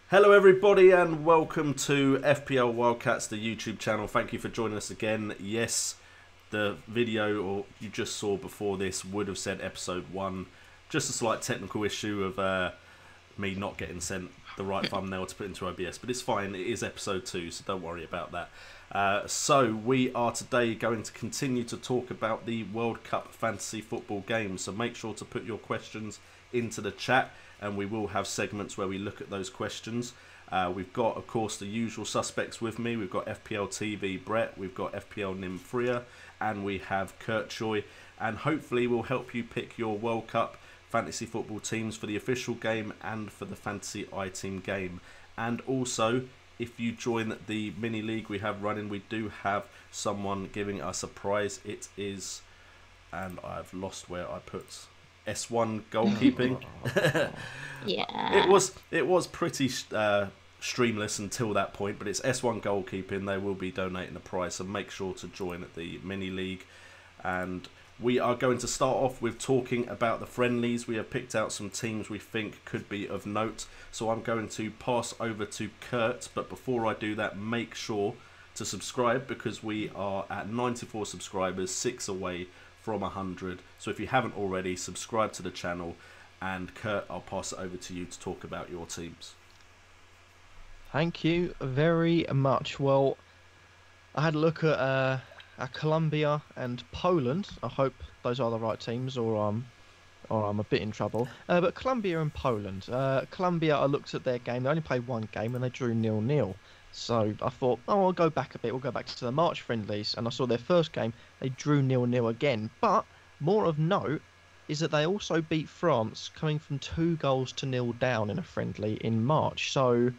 Hello everybody and welcome to FPL WildCats, the YouTube channel. Thank you for joining us again. Yes, the video or you just saw before this would have said episode 1. Just a slight technical issue of me not getting sent the right thumbnail to put into OBS, but it's fine. It is episode 2, so don't worry about that. So we are today going to continue to talk about the World Cup fantasy football game. So make sure to put your questions into the chat, and we will have segments where we look at those questions. We've got, of course, the usual suspects with me. We've got FPL TV Brett, we've got FPL Nim Freya, and we have Kurt Choi. And hopefully we'll help you pick your World Cup fantasy football teams for the official game and for the fantasy iTeam game. And also, if you join the mini league we have running, we do have someone giving us a prize. It is, and I've lost where I put S1 goalkeeping. Yeah. It was pretty streamless until that point, but it's S1 goalkeeping. They will be donating a prize, so make sure to join at the mini league. And we are going to start off with talking about the friendlies. We have picked out some teams we think could be of note, so I'm going to pass over to Kurt. But before I do that, make sure to subscribe, because we are at 94 subscribers, 6 away from 100. So if you haven't already, subscribe to the channel. And Kurt, I'll pass it over to you to talk about your teams. Thank you very much. Well, I had a look at Colombia and Poland. I hope those are the right teams, or I'm a bit in trouble. But Colombia and Poland. Colombia, I looked at their game. They only played one game and they drew 0-0. So I thought, oh, I'll go back a bit. We'll go back to the March friendlies. And I saw their first game. They drew 0-0 again. But more of note is that they also beat France, coming from 2-0 down in a friendly in March. So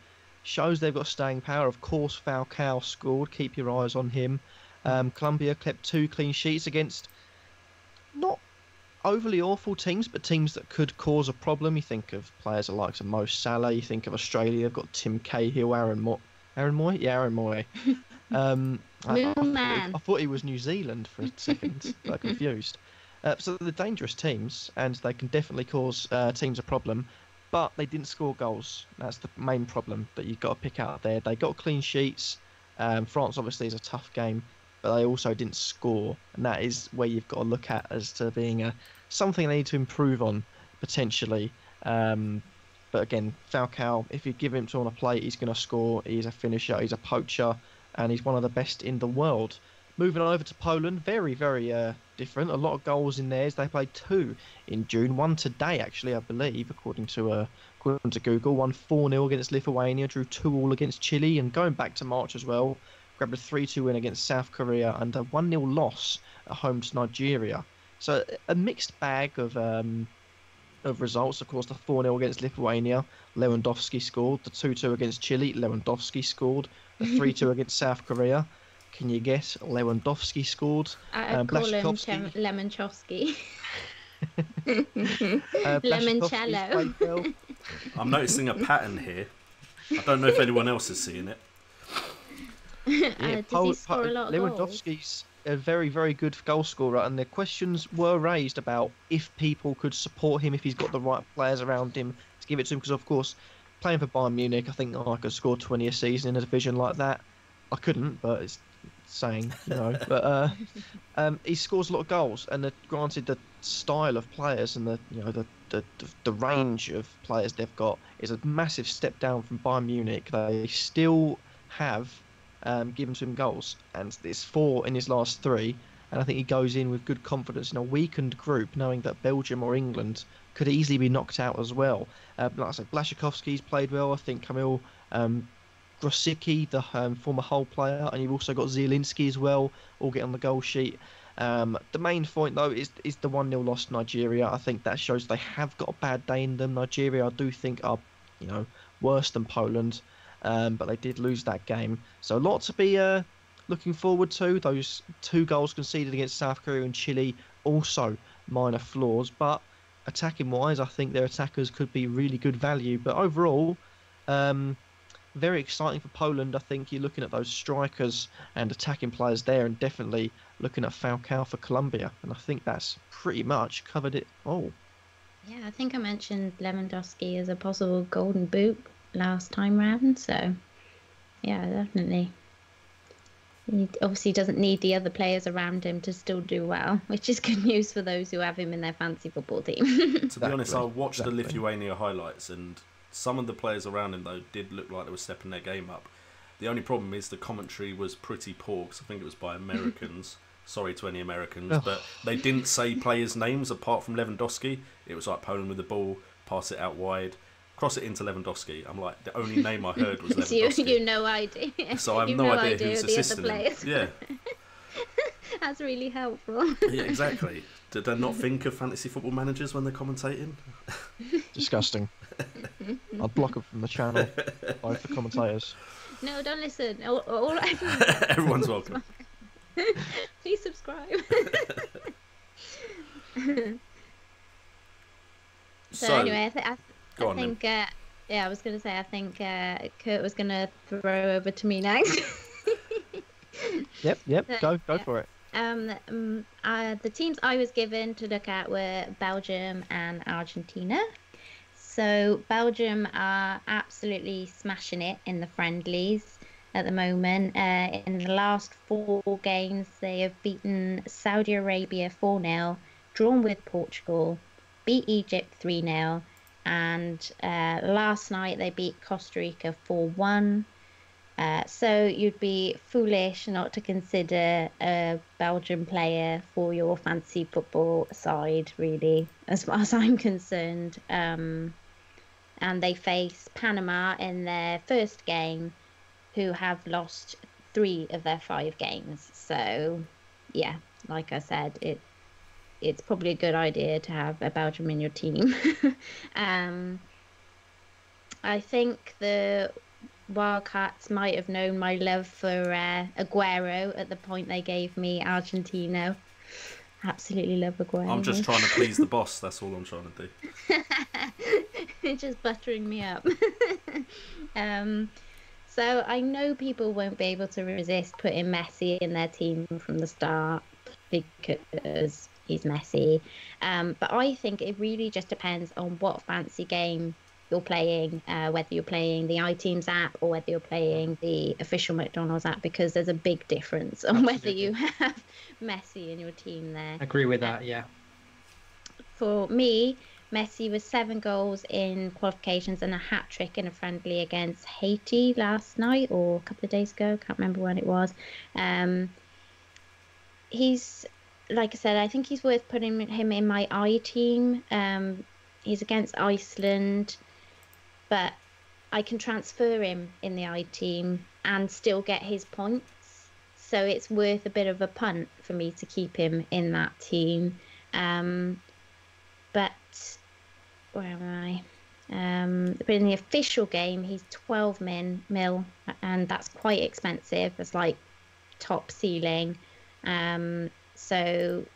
shows they've got staying power. Of course, Falcao scored. Keep your eyes on him. Colombia kept 2 clean sheets against not overly awful teams, but teams that could cause a problem. You think of players like Mo Salah. You think of Australia. They've got Tim Cahill, Aaron Moy? Yeah, Aaron Moy. I thought he was New Zealand for a second. I got confused. So they're dangerous teams, and they can definitely cause teams a problem. But they didn't score goals. That's the main problem that you've got to pick out there. They got clean sheets. France obviously is a tough game, but they also didn't score, and that is where you've got to look at as to being something they need to improve on potentially. But again, Falcao, if you give him to on a plate, he's going to score. He's a finisher, he's a poacher, and he's one of the best in the world. Moving on over to Poland, very, very different. A lot of goals in theirs. They played 2 in June, 1 today actually, I believe, according to Google. Won 4-0 against Lithuania, drew 2-2 against Chile, and going back to March as well, grabbed a 3-2 win against South Korea and a 1-0 loss at home to Nigeria. So a mixed bag of results. Of course, the 4-0 against Lithuania, Lewandowski scored. The 2-2 against Chile, Lewandowski scored. The 3-2 against South Korea, can you guess? Lewandowski scored. I call him Lemonchowski. Limoncello. Well. I'm noticing a pattern here. I don't know if anyone else is seeing it. Yeah, Did he score a lot of goals? Lewandowski's a very, very good goal scorer, and the questions were raised about if people could support him, if he's got the right players around him to give it to him. Because, of course, playing for Bayern Munich, I think I could score 20 a season in a division like that. I couldn't, but it's saying, you know. But he scores a lot of goals, and granted, the style of players and the range of players they've got is a massive step down from Bayern Munich. They still have given to him goals, and it's 4 in his last 3, and I think he goes in with good confidence in a weakened group, knowing that Belgium or England could easily be knocked out as well. Like I said, Blaszczykowski's played well. I think Kamil Grosicki, the former Hull player, and you've also got Zielinski as well, all get on the goal sheet. The main point though is the 1-0 loss to Nigeria. I think that shows they have got a bad day in them. Nigeria, I do think, are worse than Poland, but they did lose that game. So a lot to be looking forward to. Those 2 goals conceded against South Korea and Chile, also minor flaws, but attacking wise, I think their attackers could be really good value. But overall, very exciting for Poland. I think you're looking at those strikers and attacking players there, and definitely looking at Falcao for Colombia. And I think that's pretty much covered it all. Yeah, I think I mentioned Lewandowski as a possible golden boot last time round. So, yeah, definitely. He obviously doesn't need the other players around him to still do well, which is good news for those who have him in their fancy football team. To be honest, I watched the Lithuania highlights, and some of the players around him, though, did look like they were stepping their game up. The only problem is the commentary was pretty poor, because I think it was by Americans. Sorry to any Americans, but they didn't say players' names apart from Lewandowski. It was like Poland with the ball, pass it out wide, cross it into Lewandowski. I'm like, the only name I heard was Lewandowski. you no idea. So I have no idea who's assisting him. Yeah. That's really helpful. Yeah, exactly. Did they not think of fantasy football managers when they're commentating? Disgusting. I'll block them from the channel. Both the commentators. No, don't listen. Everyone's welcome. Please subscribe. So anyway, I think I was going to say, I think Kurt was going to throw over to me next. Yep, go for it. The teams I was given to look at were Belgium and Argentina. So Belgium are absolutely smashing it in the friendlies at the moment. In the last 4 games, they have beaten Saudi Arabia 4-0, drawn with Portugal, beat Egypt 3-0, and last night they beat Costa Rica 4-1. So you'd be foolish not to consider a Belgian player for your fantasy football side, really, as far as I'm concerned. And they face Panama in their first game, who have lost 3 of their 5 games. So, yeah, like I said, it's probably a good idea to have a Belgium in your team. I think the WildCats might have known my love for Aguero at the point they gave me Argentina. Absolutely love Aguero. I'm just trying to please the boss. That's all I'm trying to do. Just buttering me up. So I know people won't be able to resist putting Messi in their team from the start because he's Messi. But I think it really just depends on what fancy game you're playing, whether you're playing the iTeams app or whether you're playing the official McDonald's app, because there's a big difference on whether you have Messi in your team there. I agree with that, yeah. For me, Messi was 7 goals in qualifications and a hat-trick in a friendly against Haiti last night or a couple of days ago. Can't remember when it was. He's, like I said, I think he's worth putting him in my I team. He's against Iceland, but I can transfer him in the I team and still get his points. So it's worth a bit of a punt for me to keep him in that team. But where am I? But in the official game, he's 12 mil, and that's quite expensive. It's like top ceiling. So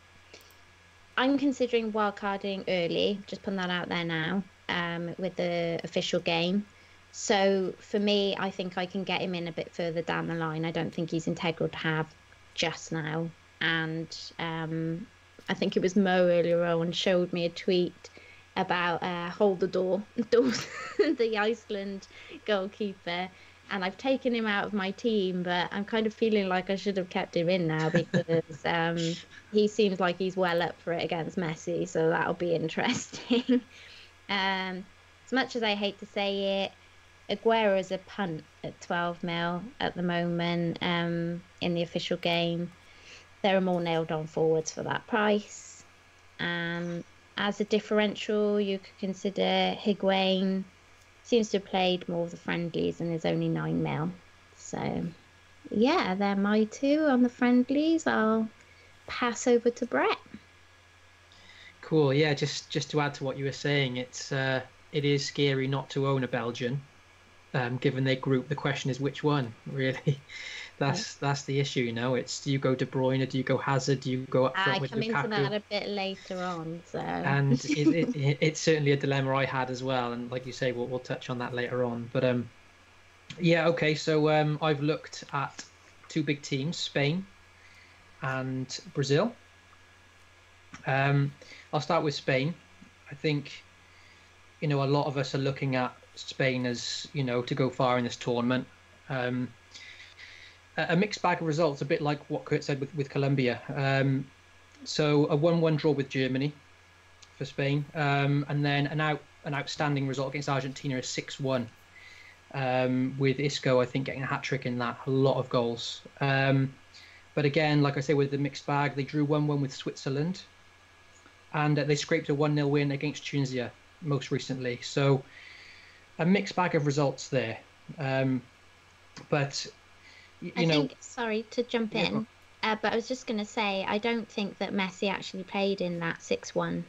I'm considering wildcarding early, just putting that out there now, with the official game. So for me, I think I can get him in a bit further down the line. I don't think he's integral to have just now. And I think it was Mo earlier on showed me a tweet about hold the doors, the Iceland goalkeeper. And I've taken him out of my team, but I'm kind of feeling like I should have kept him in now because he seems like he's well up for it against Messi, so that'll be interesting. As much as I hate to say it, Aguero is a punt at 12 mil at the moment in the official game. There are more nailed-on forwards for that price. As a differential, you could consider Higuain. Seems to have played more of the friendlies and is only 9 mil. So, yeah, they're my 2 on the friendlies. I'll pass over to Brett. Cool. Yeah, just to add to what you were saying, it is scary not to own a Belgian, given their group. The question is which one, really. That's the issue, you know. It's, do you go De Bruyne, do you go Hazard, do you go up front with Lukaku? I come into that a bit later on, so. And it's certainly a dilemma I had as well, and like you say, we'll touch on that later on. But yeah, okay. So I've looked at 2 big teams, Spain and Brazil. I'll start with Spain. I think, you know, a lot of us are looking at Spain as, to go far in this tournament. A mixed bag of results, a bit like what Kurt said with Colombia. So a 1-1 draw with Germany for Spain, and then an outstanding result against Argentina, a 6-1, with Isco, I think, getting a hat-trick in that, a lot of goals. But again, like I say, with the mixed bag, they drew 1-1 with Switzerland, and they scraped a 1-0 win against Tunisia most recently. So a mixed bag of results there. But, I think, sorry to jump in, but I was just going to say, I don't think that Messi actually played in that 6-1,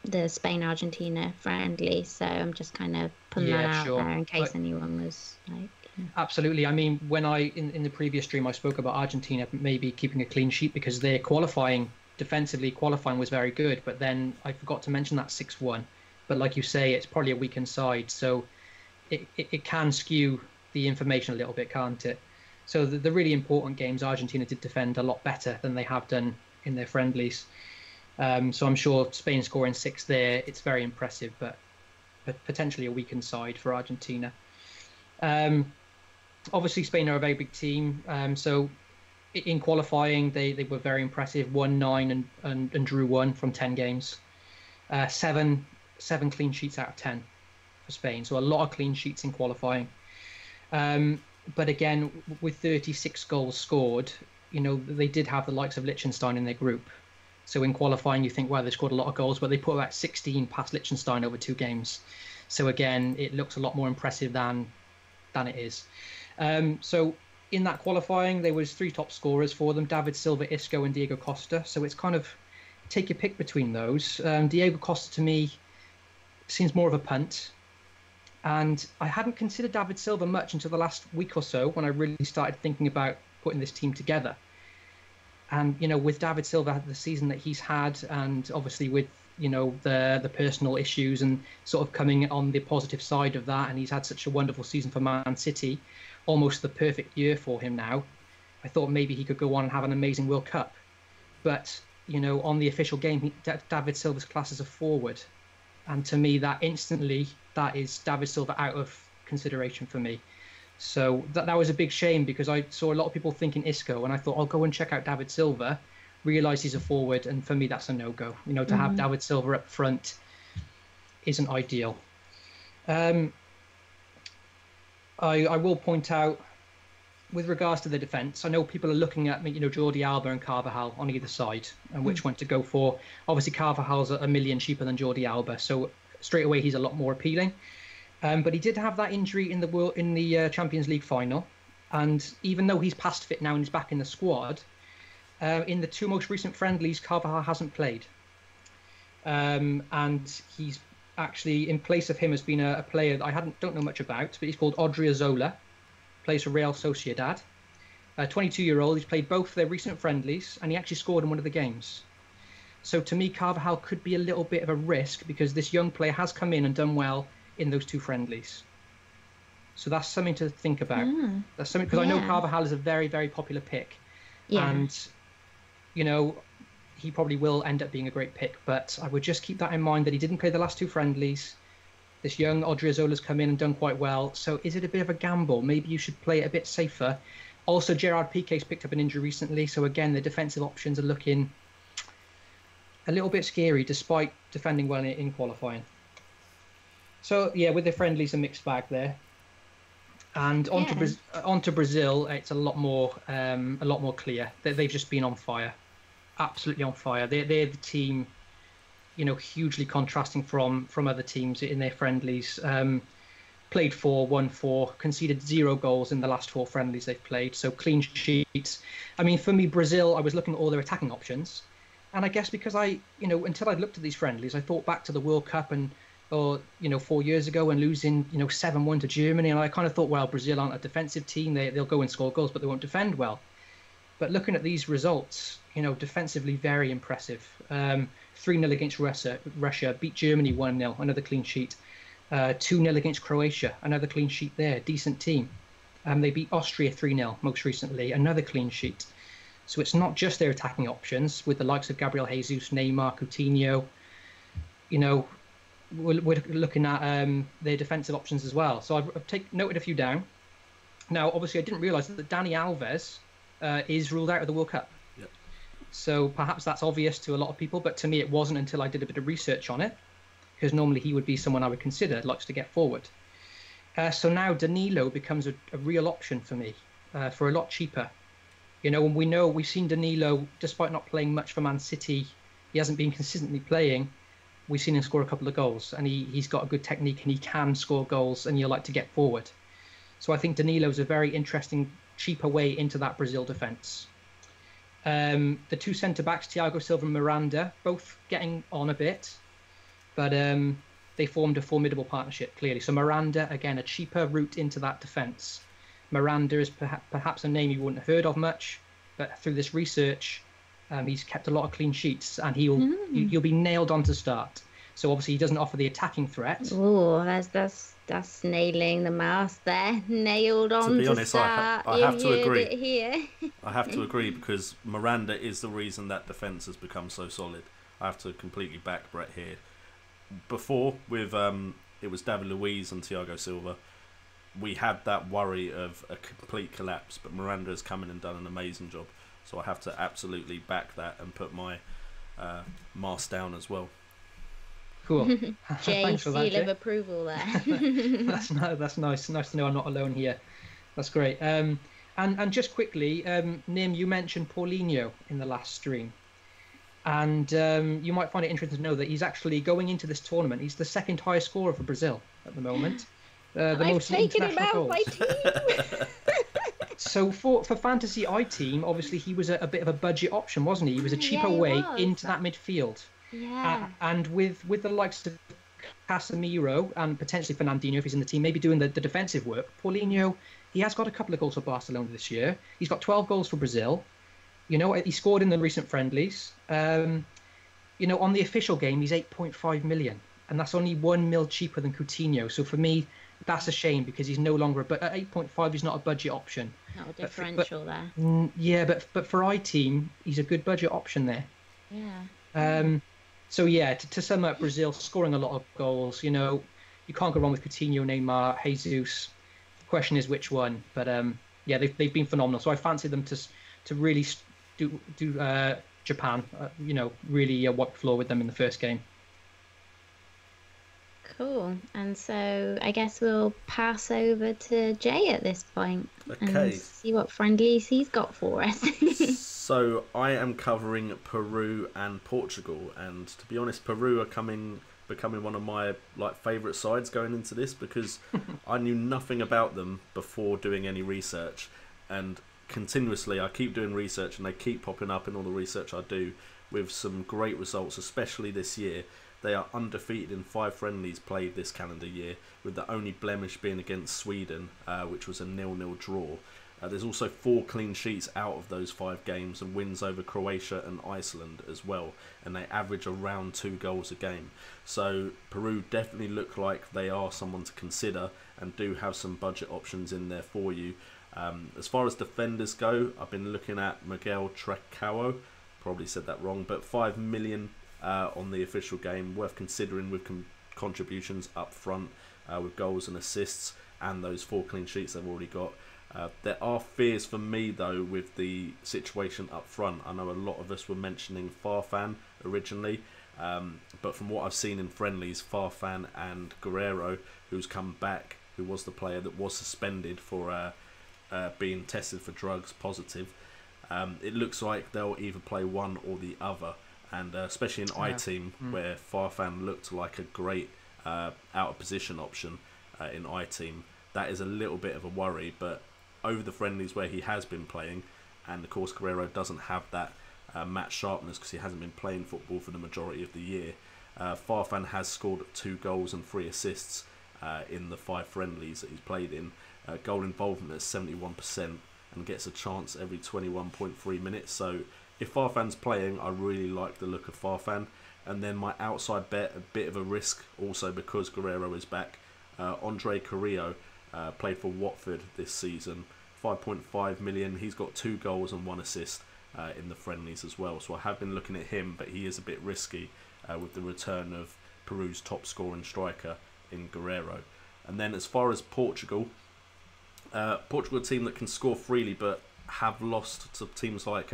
the Spain-Argentina friendly. So I'm just kind of putting that out there in case anyone was like... Absolutely. I mean, when in the previous stream, I spoke about Argentina maybe keeping a clean sheet because their defensively qualifying was very good. But then I forgot to mention that 6-1. But like you say, it's probably a weakened side. So it can skew the information a little bit, can't it? So the really important games, Argentina did defend a lot better than they have done in their friendlies. So I'm sure Spain scoring 6 there, it's very impressive, but potentially a weakened side for Argentina. Obviously, Spain are a very big team. So in qualifying, they were very impressive, 1-9 and drew 1 from 10 games. 7 clean sheets out of 10 for Spain. So a lot of clean sheets in qualifying. But again, with 36 goals scored, they did have the likes of Liechtenstein in their group. So in qualifying, you think, well, they scored a lot of goals, but they put about 16 past Liechtenstein over 2 games. So again, it looks a lot more impressive than it is. So in that qualifying, there was 3 top scorers for them: David Silva, Isco, and Diego Costa. So it's kind of take your pick between those. Diego Costa, to me, seems more of a punt. And I hadn't considered David Silva much until the last week or so when I really started thinking about putting this team together. And, with David Silva, the season that he's had, and obviously with, the personal issues and sort of coming on the positive side of that, and he's had such a wonderful season for Man City, almost the perfect year for him now. I thought maybe he could go on and have an amazing World Cup. But, on the official game, David Silva's class as a forward. And to me, that is David Silva out of consideration for me. So that was a big shame because I saw a lot of people thinking Isco, and I thought I'll go and check out David Silva, realise he's a forward, and for me that's a no-go. To have David Silva up front isn't ideal. I will point out, with regards to the defence, I know people are looking at Jordi Alba and Carvajal on either side and which one to go for. Obviously, Carvajal's a million cheaper than Jordi Alba, so straight away he's a lot more appealing. But he did have that injury in the Champions League final, and even though he's past fit now and he's back in the squad, in the 2 most recent friendlies, Carvajal hasn't played, and he's actually, in place of him, has been a player that I don't know much about, but he's called Odriozola, plays for Real Sociedad. 22-year-old, he's played both their recent friendlies, and he actually scored in one of the games. So to me, Carvajal could be a little bit of a risk because this young player has come in and done well in those 2 friendlies. So that's something to think about. That's something, because I know Carvajal is a very, very popular pick. Yeah. And, he probably will end up being a great pick, but I would just keep that in mind that he didn't play the last 2 friendlies. This young Odriozola's come in and done quite well. So is it a bit of a gamble? Maybe you should play it a bit safer. Also, Gerard Piqué's picked up an injury recently. So again, the defensive options are looking a little bit scary despite defending well in qualifying. So yeah, with the friendlies, a mixed bag there. And onto Brazil, it's a lot more clear. They've just been on fire, absolutely on fire. They're the team, hugely contrasting from other teams in their friendlies. Played 4, won 4, conceded 0 goals in the last 4 friendlies they've played. So clean sheets. I mean, for me, Brazil, I was looking at all their attacking options, and I guess because until I'd looked at these friendlies, I thought back to the World Cup or 4 years ago and losing 7-1 to Germany, and I kind of thought, well, Brazil aren't a defensive team, they'll go and score goals but they won't defend well. But looking at these results, defensively very impressive. 3-0 against Russia, beat Germany 1-0, another clean sheet. 2-0 against Croatia, another clean sheet there, decent team. They beat Austria 3-0 most recently, another clean sheet. So it's not just their attacking options with the likes of Gabriel Jesus, Neymar, Coutinho. we're looking at their defensive options as well. So I've noted a few down. Now, obviously, I didn't realise that Dani Alves is ruled out of the World Cup. Yep. So perhaps that's obvious to a lot of people, but to me it wasn't until I did a bit of research on it, because normally he would be someone I would consider, likes to get forward. So now Danilo becomes a real option for me, for a lot cheaper. You know, and we've seen Danilo, despite not playing much for Man City, he hasn't been consistently playing. We've seen him score a couple of goals, and he's got a good technique, and he can score goals, and you like to get forward. So I think Danilo is a very interesting, cheaper way into that Brazil defence. The two centre-backs, Thiago Silva and Miranda, both getting on a bit, but they formed a formidable partnership, clearly. So Miranda, again, a cheaper route into that defence. Miranda is perhaps a name you wouldn't have heard of much, but through this research, he's kept a lot of clean sheets, and he'll be nailed on to start. So obviously he doesn't offer the attacking threat. Oh, that's nailing the mouse there. Nailed on to be honest, start. I have to agree. It here. I have to agree, because Miranda is the reason that defence has become so solid. I have to completely back Brett here. Before, with it was David Luiz and Thiago Silva, we had that worry of a complete collapse, but Miranda has come in and done an amazing job. So I have to absolutely back that and put my mask down as well. Cool. Jay, seal of approval there. That's nice. Nice to know I'm not alone here. That's great. And just quickly, Nim, you mentioned Paulinho in the last stream. And you might find it interesting to know that he's actually going into this tournament. He's the second highest scorer for Brazil at the moment. The I've most taken him international out my goals. team. So for Fantasy I-Team, obviously he was a bit of a budget option, wasn't he? He was a cheaper way into that midfield. Yeah. And with the likes of Casemiro and potentially Fernandinho, if he's in the team, maybe doing the defensive work. Paulinho, he has got a couple of goals for Barcelona this year. He's got 12 goals for Brazil. You know, he scored in the recent friendlies. You know, on the official game, he's 8.5 million. And that's only 1 mil cheaper than Coutinho. So for me, that's a shame, because he's no longer... But at 8.5, he's not a budget option. Not a differential there. Yeah, but for I-Team, he's a good budget option there. Yeah. So yeah, to sum up, Brazil scoring a lot of goals. You know, you can't go wrong with Coutinho, Neymar, Jesus. The question is which one. But yeah, they've been phenomenal. So I fancy them to really do Japan. You know, really wipe the floor with them in the first game. Cool. And so I guess we'll pass over to Jay at this point and see what friendlies he's got for us. So I am covering Peru and Portugal, and to be honest, Peru are becoming one of my favourite sides going into this, because I knew nothing about them before doing any research, and continuously I keep doing research and they keep popping up in all the research I do with some great results, especially this year. They are undefeated in 5 friendlies played this calendar year, with the only blemish being against Sweden, which was a 0-0 draw. There's also 4 clean sheets out of those 5 games, and wins over Croatia and Iceland as well, and they average around 2 goals a game. So Peru definitely look like they are someone to consider, and do have some budget options in there for you. As far as defenders go, I've been looking at Miguel Tracao, probably said that wrong, but 5 million on the official game, worth considering with contributions up front, with goals and assists, and those 4 clean sheets they've already got. There are fears for me though with the situation up front. I know a lot of us were mentioning Farfan originally, but from what I've seen in friendlies, Farfan and Guerreiro, who's come back, who was the player that was suspended for being tested for drugs positive, it looks like they'll either play one or the other, and especially in I-Team, where Farfan looked like a great out of position option in I-Team, that is a little bit of a worry. But over the friendlies where he has been playing, and of course Guerreiro doesn't have that match sharpness because he hasn't been playing football for the majority of the year, Farfan has scored 2 goals and 3 assists in the 5 friendlies that he's played in. Goal involvement at 71%, and gets a chance every 21.3 minutes. So if Farfan's playing, I really like the look of Farfan. And then my outside bet, a bit of a risk also because Guerreiro is back, Andre Carrillo, played for Watford this season, 5.5 million. He's got 2 goals and 1 assist in the friendlies as well. So I have been looking at him, but he is a bit risky with the return of Peru's top scoring striker in Guerrero. And then as far as Portugal, Portugal, a team that can score freely but have lost to teams like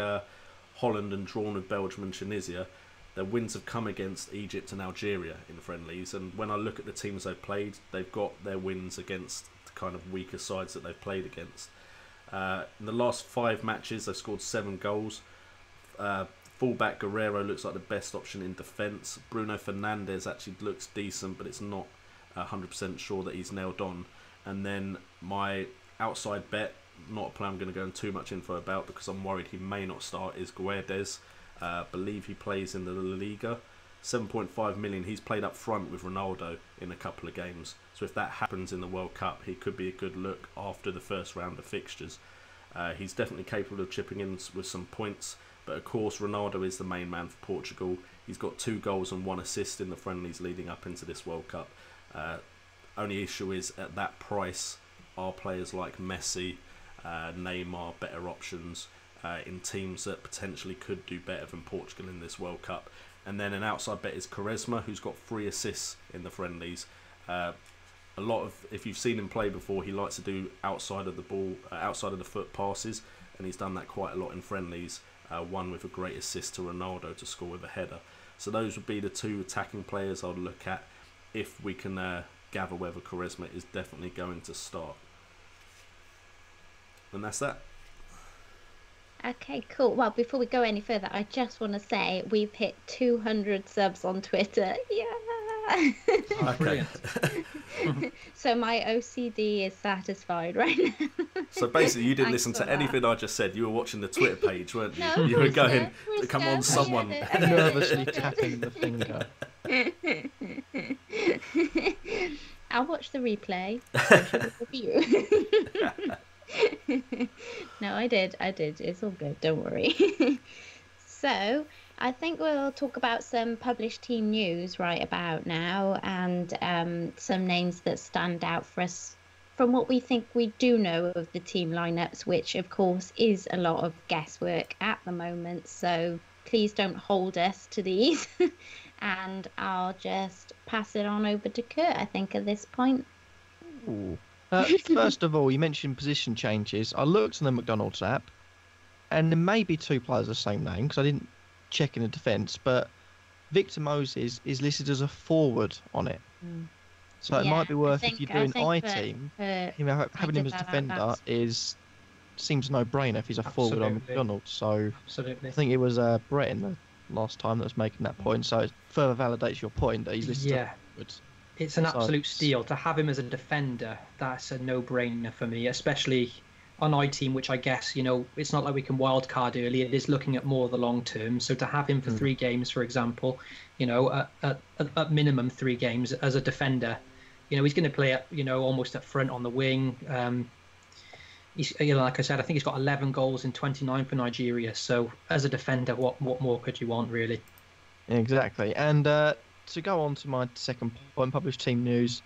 Holland and drawn with Belgium and Tunisia. Their wins have come against Egypt and Algeria in friendlies, and when I look at the teams they've played, they've got their wins against the kind of weaker sides that they've played against. In the last 5 matches, they've scored 7 goals. Fullback Guerrero looks like the best option in defence. Bruno Fernandes actually looks decent, but it's not 100% sure that he's nailed on. And then my outside bet, not a player I'm going to go into too much info about because I'm worried he may not start, is Guedes. Believe he plays in the La Liga. 7.5 million. He's played up front with Ronaldo in a couple of games. So if that happens in the World Cup, he could be a good look after the first round of fixtures. He's definitely capable of chipping in with some points. But of course, Ronaldo is the main man for Portugal. He's got 2 goals and 1 assist in the friendlies leading up into this World Cup. Only issue is at that price, are players like Messi, Neymar better options in teams that potentially could do better than Portugal in this World Cup. And then an outside bet is Quaresma, who's got 3 assists in the friendlies. A lot of, if you've seen him play before, he likes to do outside of the ball, outside of the foot passes, and he's done that quite a lot in friendlies. One with a great assist to Ronaldo to score with a header. So those would be the 2 attacking players I'll look at if we can gather whether Quaresma is definitely going to start. And that's that. Okay, cool. Well, before we go any further, I just want to say we've hit 200 subs on Twitter. Yeah. Okay. So my OCD is satisfied right now. So basically, you didn't Thanks listen for to anything I just said. You were watching the Twitter page, weren't you? No, You were going, Rooster, come on, someone. Nervously tapping the finger. I'll watch the replay. So review. No, I did. It's all good. Don't worry. So I think we'll talk about some published team news right about now, and some names that stand out for us from what we think we do know of the team lineups, which of course is a lot of guesswork at the moment. So please don't hold us to these. And I'll just pass it on over to Kurt, I think, at this point. Ooh. First of all, you mentioned position changes. I looked on the McDonald's app, and there may be 2 players of the same name because I didn't check in the defence, but Victor Moses is listed as a forward on it. So it might be worth, if you're doing I-team, having him as defender seems a no-brainer if he's a forward on McDonald's. So Absolutely. I think it was Brett in the last time that was making that point. So it further validates your point that he's listed as forwards. It's an absolute steal to have him as a defender. That's a no-brainer for me, especially on I-team, which I guess, it's not like we can wildcard early. It is looking at more of the long term. So to have him for 3 games, for example, at minimum 3 games as a defender, he's going to play almost up front on the wing. He's, like I said, I think he's got 11 goals in 29 for Nigeria. So as a defender, what more could you want, really? Exactly. And to go on to my second point, published team news,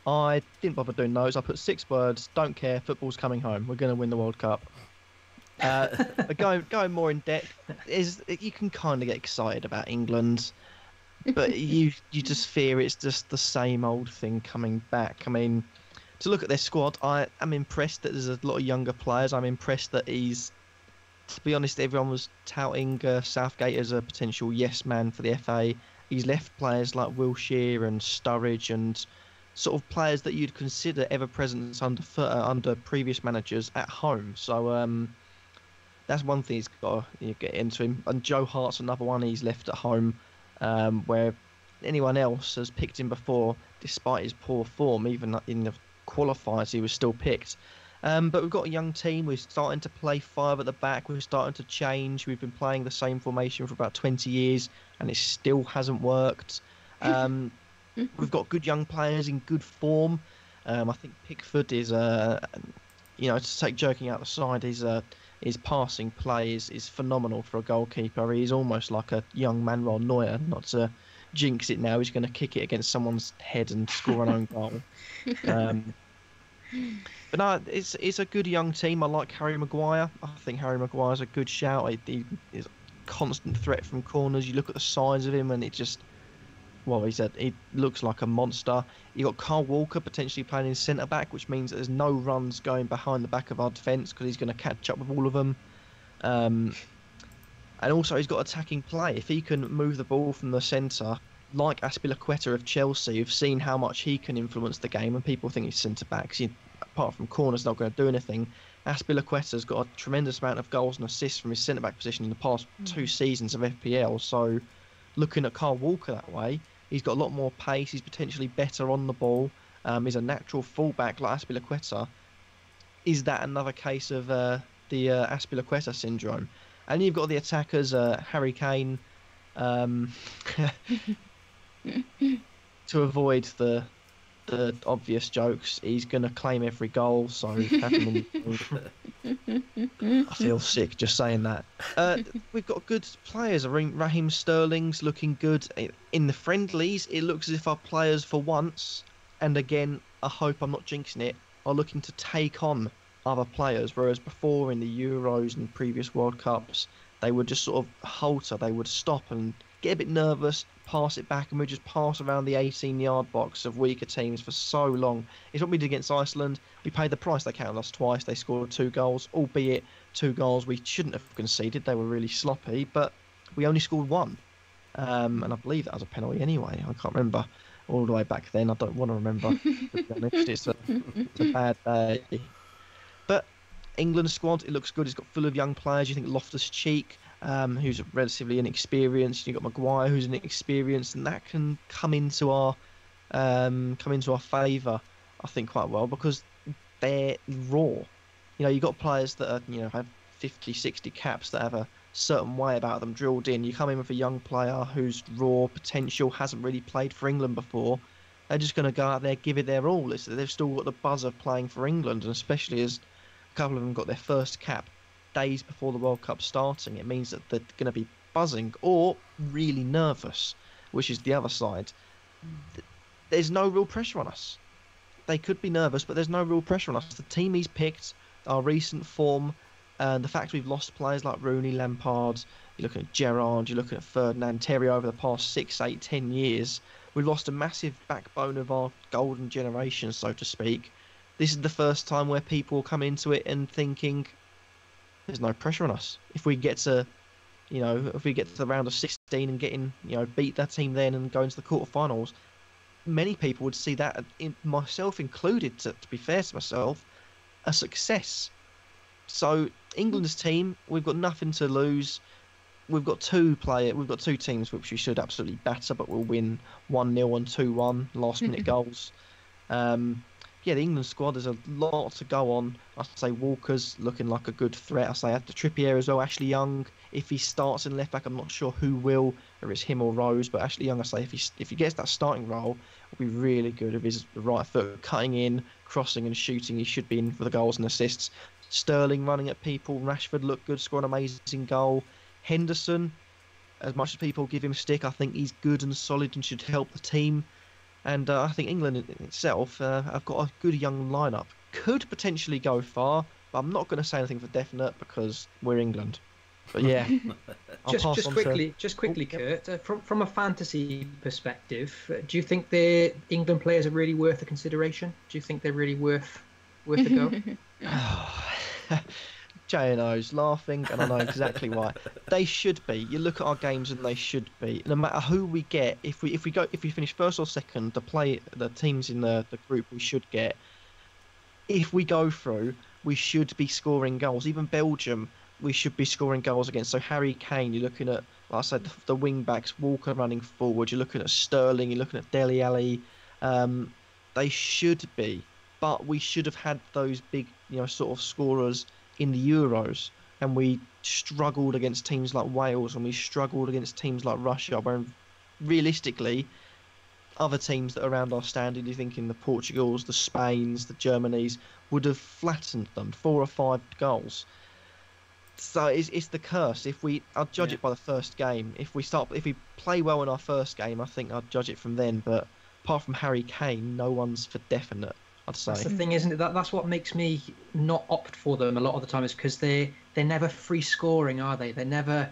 I didn't bother doing those. I put 6 words: don't care, football's coming home. We're going to win the World Cup. But going more in depth, you can kind of get excited about England, but you just fear it's just the same old thing coming back. I mean, to look at their squad, I am impressed that there's a lot of younger players. I'm impressed that to be honest, everyone was touting Southgate as a potential yes man for the FA. He's left players like Wilshere and Sturridge and sort of players that you'd consider ever presence under previous managers at home. So that's one thing he's got to get into him. And Joe Hart's another one he's left at home, where anyone else has picked him before, despite his poor form. Even in the qualifiers, he was still picked. But we've got a young team. We're starting to play 5 at the back. We're starting to change. We've been playing the same formation for about 20 years, and it still hasn't worked. We've got good young players in good form. I think Pickford is, to take joking out the side, his passing play is phenomenal for a goalkeeper. He's almost like a young Manuel Neuer. Not to jinx it now, he's going to kick it against someone's head and score an own goal. But no, it's a good young team. I like Harry Maguire. I think Harry Maguire's a good shout. He is a constant threat from corners. You look at the size of him, and it just well, he looks like a monster. You got Carl Walker potentially playing in centre back, which means that there's no runs going behind the back of our defence because he's going to catch up with all of them. And also he's got attacking play. If he can move the ball from the centre, like Azpilicueta of Chelsea, you've seen how much he can influence the game, and people think he's centre back. Apart from corners, not going to do anything. Azpilicueta's got a tremendous amount of goals and assists from his centre back position in the past 2 seasons of FPL. So, looking at Carl Walker that way, he's got a lot more pace. He's potentially better on the ball. He's a natural fullback like Azpilicueta. Is that another case of the Azpilicueta syndrome? And you've got the attackers, Harry Kane, to avoid the obvious jokes. He's going to claim every goal, so have him I feel sick just saying that. We've got good players. Raheem Sterling's looking good. In the friendlies, it looks as if our players, for once, and again, I hope I'm not jinxing it, are looking to take on other players, whereas before in the Euros and previous World Cups, they would just sort of halter, they would stop and get a bit nervous, pass it back, and we'd just pass around the 18-yard box of weaker teams for so long. It's what we did against Iceland. We paid the price. They counted us twice. They scored 2 goals, albeit 2 goals we shouldn't have conceded. They were really sloppy, but we only scored 1. And I believe that was a penalty anyway. I can't remember all the way back then. I don't want to remember. To be honest. It's a bad day. But England squad, it looks good. It's got full of young players. You think Loftus-Cheek, who's relatively inexperienced. You've got Maguire, who's inexperienced, and that can come into our favour, I think, quite well, because they're raw. You've got players that are, have 50, 60 caps that have a certain way about them drilled in. You come in with a young player who's raw potential, hasn't really played for England before. They're just going to go out there, give it their all. They've still got the buzz of playing for England, and especially as a couple of them got their first cap days before the World Cup starting, it means that they're going to be buzzing or really nervous, which is the other side. There's no real pressure on us. They could be nervous, but there's no real pressure on us. The team he's picked, our recent form, and the fact we've lost players like Rooney, Lampard, you're looking at Gerrard, you're looking at Ferdinand, Terry over the past 6, 8, 10 years. We've lost a massive backbone of our golden generation, so to speak. This is the first time where people come into it and thinking there's no pressure on us. If we get to the round of 16 and beat that team then and go into the quarterfinals, many people would see that, myself included, to be fair to myself, a success. So England's team, we've got nothing to lose. We've got 2 teams which we should absolutely batter, but we'll win 1-0 and 2-1 last minute goals. The England squad, there's a lot to go on. I'd say Walker's looking like a good threat. I say after Trippier as well. Ashley Young, if he starts in left back, I'm not sure who will, or it's him or Rose. But Ashley Young, I say if he gets that starting role, will be really good. If his right foot cutting in, crossing and shooting, he should be in for the goals and assists. Sterling running at people. Rashford looked good, scored an amazing goal. Henderson, as much as people give him stick, I think he's good and solid and should help the team. And I think England in itself have got a good young lineup. Could potentially go far, but I'm not going to say anything for definite because we're England. But yeah, just quickly, Kurt. From a fantasy perspective, do you think the England players are really worth a consideration? Do you think they're really worth a go? J&O's laughing, and I know exactly why. They should be. You look at our games, and they should be. No matter who we get, if we finish first or second, the teams in the group we should get. If we go through, we should be scoring goals. Even Belgium, we should be scoring goals against. So Harry Kane, you're looking at, like I said, the wing backs, Walker running forward. You're looking at Sterling. You're looking at Dele Alli. They should be, but we should have had those big, sort of scorers in the Euros, and we struggled against teams like Wales, and we struggled against teams like Russia, where realistically other teams that are around our standard, you think in the Portugals, the Spains, the Germanys, would have flattened them 4 or 5 goals. So it's the curse. I'll judge it by the first game. If we play well in our first game, I think I'd judge it from then. But apart from Harry Kane, no one's for definite I'd say. That's the thing, isn't it? That's what makes me not opt for them a lot of the time, is because they're never free scoring, are they? You never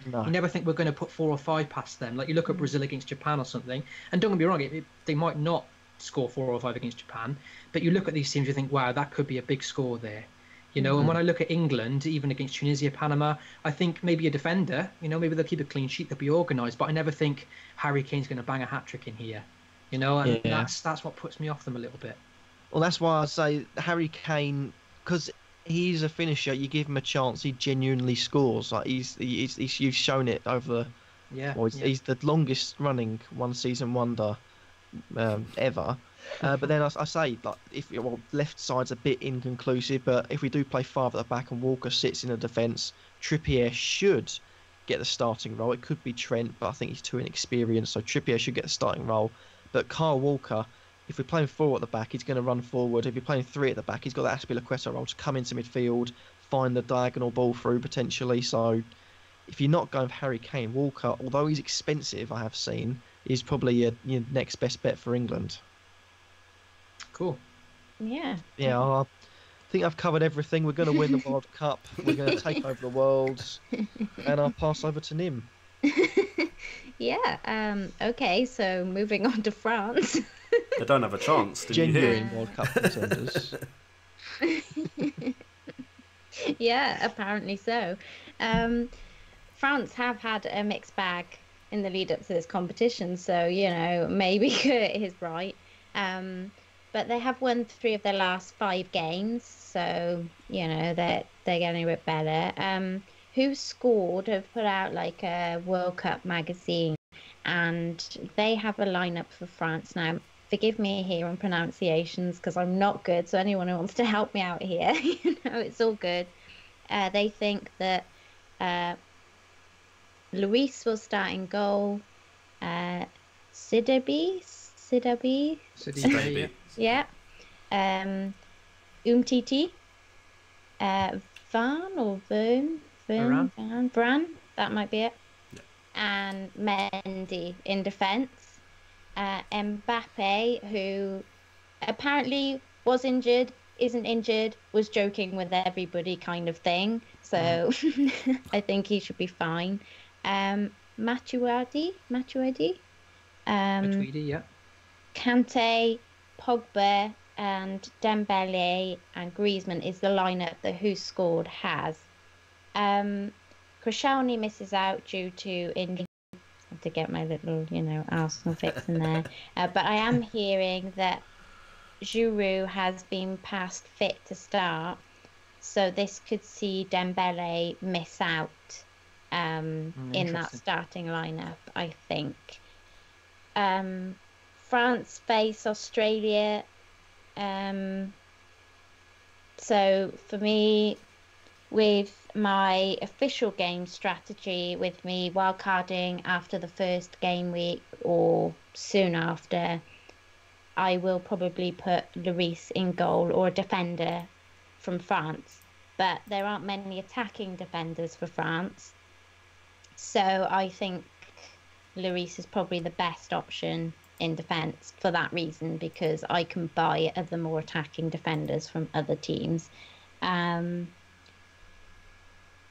think we're going to put 4 or 5 past them. Like you look at Brazil against Japan or something, and don't get me wrong, they might not score 4 or 5 against Japan, but you look at these teams, you think, wow, that could be a big score there. And when I look at England, even against Tunisia, Panama, I think maybe a defender, maybe they'll keep a clean sheet, they'll be organised, but I never think Harry Kane's going to bang a hat-trick in here, and that's what puts me off them a little bit. Well, that's why I say Harry Kane, because he's a finisher. You give him a chance, he genuinely scores. Like you've shown it over. He's the longest running one season wonder ever. But then I say, like, left side's a bit inconclusive, but if we do play 5 at the back and Walker sits in the defence, Trippier should get the starting role. It could be Trent, but I think he's too inexperienced, so Trippier should get the starting role. But Kyle Walker, if we're playing 4 at the back, he's going to run forward. If you're playing 3 at the back, he's got that Aspilicueta role to come into midfield, find the diagonal ball through potentially. So if you're not going for Harry Kane, Walker, although he's expensive, I have seen, is probably your next best bet for England. Cool. Yeah. Yeah, I think I've covered everything. We're going to win the World Cup. We're going to take over the world. And I'll pass over to Nim. Yeah. Okay, so moving on to France. They don't have a chance. Genuine World Cup contenders. Yeah, apparently so. France have had a mixed bag in the lead up to this competition, so maybe Kurt is right. But they have won 3 of their last 5 games, so they're getting a bit better. Who Scored have put out like a World Cup magazine, and they have a lineup for France now. Forgive me here on pronunciations because I'm not good, so anyone who wants to help me out here, it's all good. They think that Luis will start in goal. Sidibe. Yeah. Umtiti. Varane, that might be it. Yeah. And Mendy in defence. Mbappe, who apparently was injured, isn't injured, was joking with everybody kind of thing. So I think he should be fine. Matuidi. Matuidi, yeah. Kante, Pogba, and Dembele and Griezmann is the lineup that Who Scored has. Koscielny misses out due to injury. I have to get my little, Arsenal fix in there. But I am hearing that Giroud has been passed fit to start, so this could see Dembele miss out in that starting lineup, I think. France face Australia. So for me, with my official game strategy, with me wildcarding after the first game week or soon after, I will probably put Lloris in goal or a defender from France. But there aren't many attacking defenders for France. So I think Lloris is probably the best option in defence for that reason, because I can buy other more attacking defenders from other teams.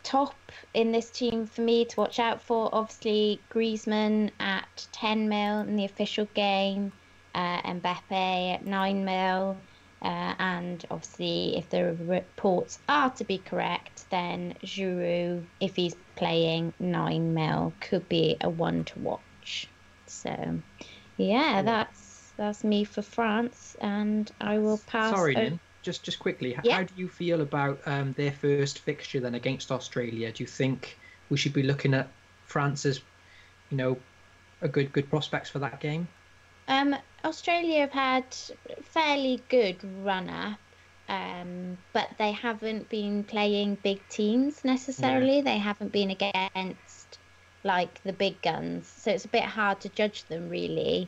Top in this team for me to watch out for, obviously Griezmann at 10 mil in the official game, Mbappe at 9 mil, and obviously if the reports are to be correct, then Giroud, if he's playing, 9 mil could be a one to watch. So yeah, that's me for France, and I will pass. Sorry, Lynn. Just quickly, how do you feel about their first fixture then against Australia? Do you think we should be looking at France as, a good prospects for that game? Australia have had fairly good run-up, but they haven't been playing big teams necessarily. Yeah. They haven't been against like the big guns, so it's a bit hard to judge them really.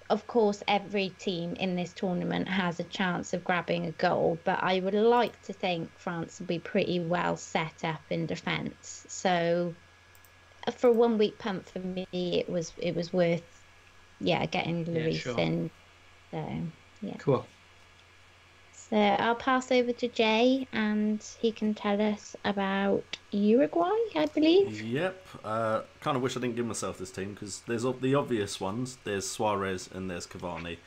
Of course, every team in this tournament has a chance of grabbing a goal, but I would like to think France will be pretty well set up in defence. So for a 1 week punt for me, it was worth getting Lloris in. So yeah. Cool. So I'll pass over to Jay, and he can tell us about Uruguay, I believe. Yep. Kind of wish I didn't give myself this team because there's the obvious ones. There's Suarez and there's Cavani.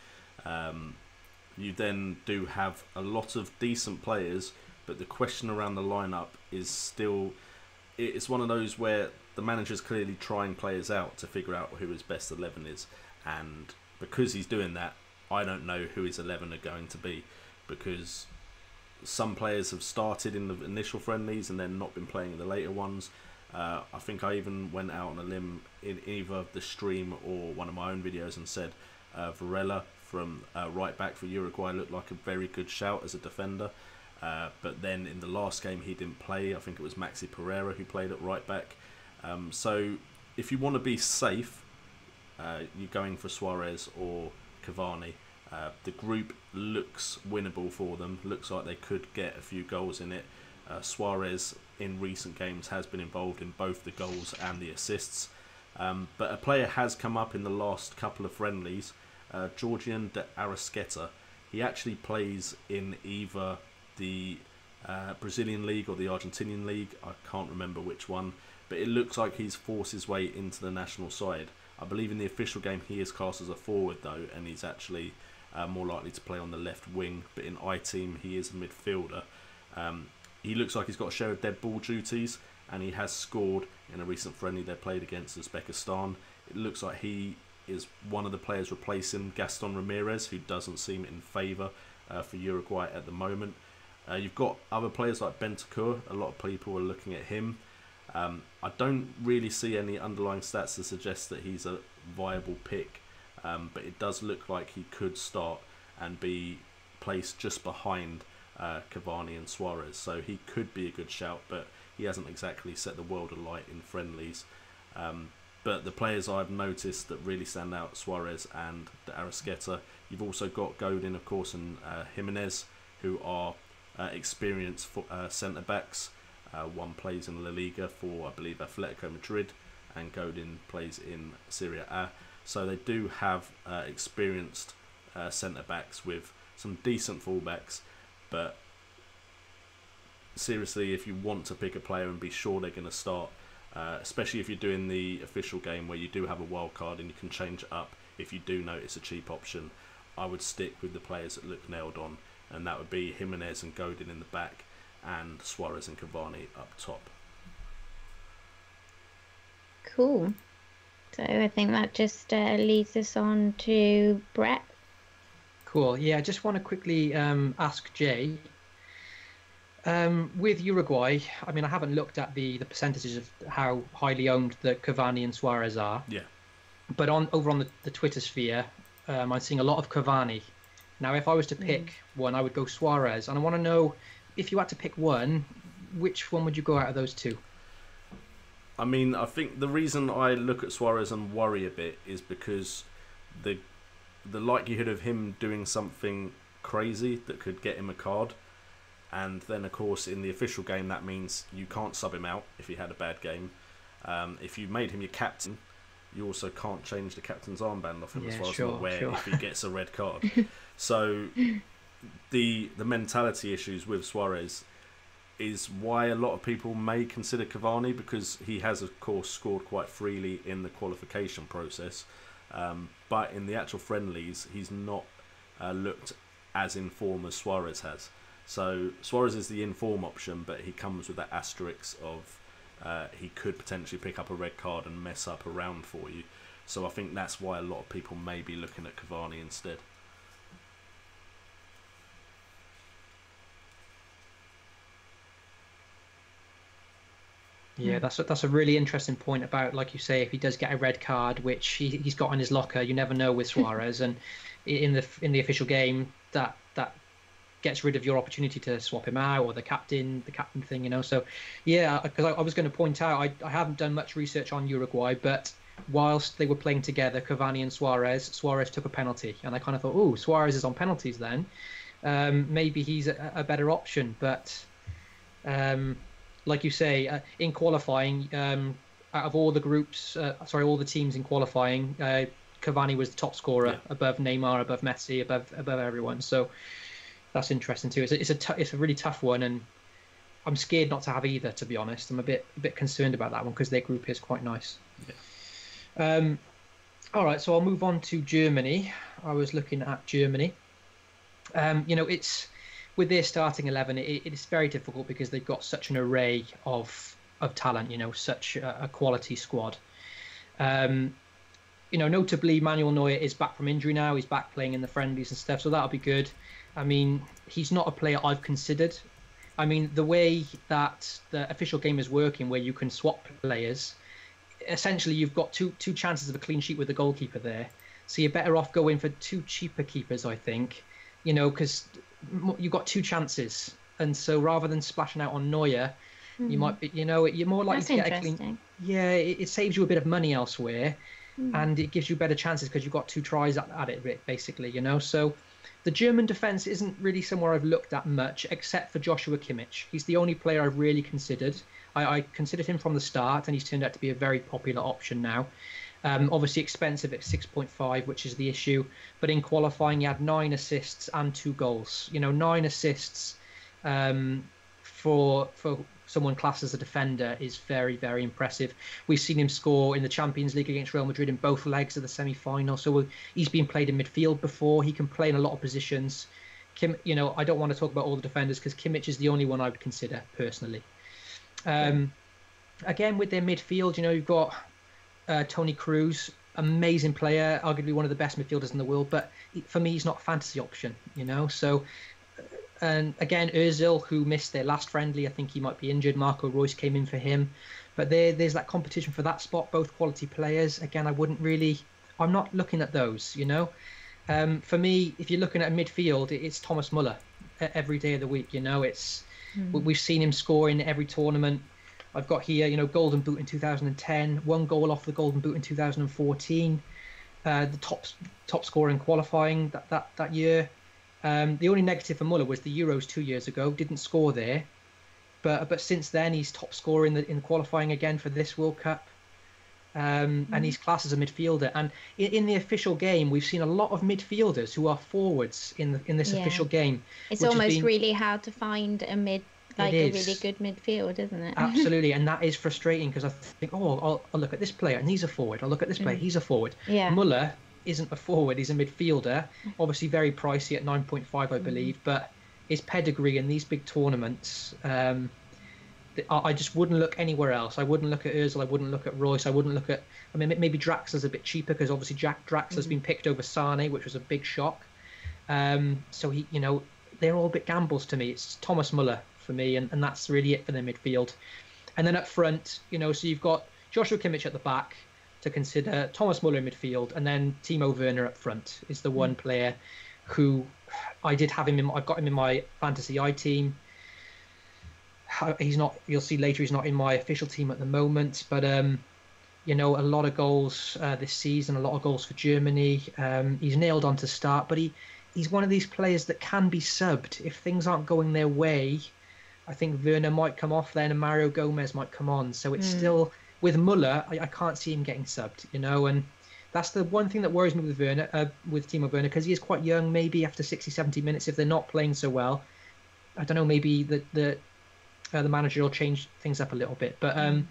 You then do have a lot of decent players, but the question around the lineup is still... It's one of those where the manager's clearly trying players out to figure out who his best 11 is. And because he's doing that, I don't know who his 11 are going to be, because some players have started in the initial friendlies and then not been playing in the later ones. I think I even went out on a limb in either the stream or one of my own videos and said Varela from right back for Uruguay looked like a very good shout as a defender. But then in the last game he didn't play. I think it was Maxi Pereira who played at right back. So if you want to be safe, you're going for Suarez or Cavani. The group looks winnable for them. Looks like they could get a few goals in it. Suarez in recent games has been involved in both the goals and the assists. But a player has come up in the last couple of friendlies, Georgian de Arrasqueta. He actually plays in either the Brazilian league or the Argentinian league. I can't remember which one. But it looks like he's forced his way into the national side. I believe in the official game he is cast as a forward though, and he's actually more likely to play on the left wing, but in I-Team he is a midfielder. He looks like he's got a share of dead ball duties, and he has scored in a recent friendly they played against Uzbekistan. It looks like he is one of the players replacing Gaston Ramirez, who doesn't seem in favour for Uruguay at the moment. You've got other players like Bentancur. A lot of people are looking at him. I don't really see any underlying stats to suggest that he's a viable pick, but it does look like he could start and be placed just behind Cavani and Suarez, so he could be a good shout, but he hasn't exactly set the world alight in friendlies. But the players I've noticed that really stand out, Suarez and de Arrasqueta. You've also got Godin, of course, and Jimenez, who are experienced centre-backs. One plays in La Liga for, I believe, Atletico Madrid, and Godin plays in Serie A. So they do have experienced centre-backs with some decent full-backs. But seriously, if you want to pick a player and be sure they're going to start, especially if you're doing the official game where you do have a wild card and you can change it up if you do notice a cheap option, I would stick with the players that look nailed on, and that would be Jimenez and Godin in the back, and Suarez and Cavani up top. Cool. So I think that just leads us on to Brett. Cool. Yeah, I just want to quickly ask Jay. With Uruguay, I mean, I haven't looked at the percentages of how highly owned the Cavani and Suarez are. Yeah. But over on the Twitter sphere, I'm seeing a lot of Cavani. Now, if I was to pick one, I would go Suarez. And I want to know, if you had to pick one, which one would you go out of those two? I mean, I think the reason I look at Suarez and worry a bit is because the likelihood of him doing something crazy that could get him a card, and then of course in the official game that means you can't sub him out if he had a bad game. If you made him your captain, you also can't change the captain's armband off him, as far as I'm aware, if he gets a red card. So the mentality issues with Suarez is why a lot of people may consider Cavani, because he has of course scored quite freely in the qualification process, but in the actual friendlies he's not looked as in form as Suarez has. So Suarez is the in-form option, but he comes with that asterisk of he could potentially pick up a red card and mess up a round for you. So I think that's why a lot of people may be looking at Cavani instead. Yeah, that's a really interesting point about, like you say, if he does get a red card, which he's got in his locker, you never know with Suarez, and in the official game that gets rid of your opportunity to swap him out, or the captain thing, you know. So yeah, because I was going to point out, I haven't done much research on Uruguay, but whilst they were playing together, Cavani and Suarez took a penalty, and I kind of thought, oh, Suarez is on penalties then, maybe he's a better option, but like you say, in qualifying, out of all the groups, all the teams in qualifying, Cavani was the top scorer, above Neymar, above Messi, above everyone. So that's interesting too. It's a really tough one, and I'm scared not to have either, to be honest. I'm a bit concerned about that one because their group is quite nice. Yeah. All right, so I'll move on to Germany. I was looking at Germany. It's with their starting 11, it's very difficult because they've got such an array of talent. Such a quality squad. Notably, Manuel Neuer is back from injury now. He's back playing in the friendlies and stuff, so that'll be good. I mean, he's not a player I've considered. I mean, the way that the official game is working, where you can swap players, essentially you've got two chances of a clean sheet with the goalkeeper there. So you're better off going for two cheaper keepers, I think, because you've got two chances. And so rather than splashing out on Neuer, you might be, you're more likely to get a clean. Yeah, it saves you a bit of money elsewhere, and it gives you better chances because you've got two tries at it, basically, So the German defence isn't really somewhere I've looked at much, except for Joshua Kimmich. He's the only player I've really considered. I considered him from the start, and he's turned out to be a very popular option now. Obviously expensive at 6.5, which is the issue. But in qualifying, he had 9 assists and 2 goals. 9 assists for someone classed as a defender is very, very impressive. We've seen him score in the Champions League against Real Madrid in both legs of the semi-final. So he's been played in midfield before. He can play in a lot of positions. I don't want to talk about all the defenders because Kimmich is the only one I would consider personally. Again, with their midfield, you've got Toni Kroos, amazing player, arguably one of the best midfielders in the world. But for me, he's not a fantasy option, So, and again, Ozil, who missed their last friendly, I think he might be injured. Marco Reus came in for him. But there's that competition for that spot, both quality players. Again, I'm not looking at those, For me, if you're looking at a midfield, it's Thomas Muller every day of the week, We've seen him score in every tournament. I've got here, Golden Boot in 2010, 1 goal off the Golden Boot in 2014, the top scorer in qualifying that year. The only negative for Muller was the Euros 2 years ago, didn't score there, but since then he's top scorer in qualifying again for this World Cup, and he's classed as a midfielder. And in the official game, we've seen a lot of midfielders who are forwards in this official game. It's almost really hard to find a really good midfield, isn't it? Absolutely, and that is frustrating because I think, I'll look at this player and he's a forward. I'll look at this player, he's a forward. Yeah. Muller isn't a forward, he's a midfielder. Obviously very pricey at 9.5, I believe, but his pedigree in these big tournaments, I just wouldn't look anywhere else. I wouldn't look at Ozil, I wouldn't look at Royce, I wouldn't look at... I mean, maybe Draxler's a bit cheaper because obviously Draxler's been picked over Sane, which was a big shock. So he, they're all a bit gambles to me. It's Thomas Muller for me, and that's really it for their midfield. And then up front, so you've got Joshua Kimmich at the back to consider, Thomas Muller in midfield, and then Timo Werner up front is the one player who I did have him I've got him in my fantasy I team. He's not, you'll see later, he's not in my official team at the moment, but a lot of goals this season, a lot of goals for Germany. He's nailed on to start, but he's one of these players that can be subbed if things aren't going their way. I think Werner might come off then and Mario Gomez might come on. So it's still, with Muller, I can't see him getting subbed, and that's the one thing that worries me with Werner, with Timo Werner, because he is quite young. Maybe after 60, 70 minutes, if they're not playing so well, I don't know, maybe the manager will change things up a little bit. But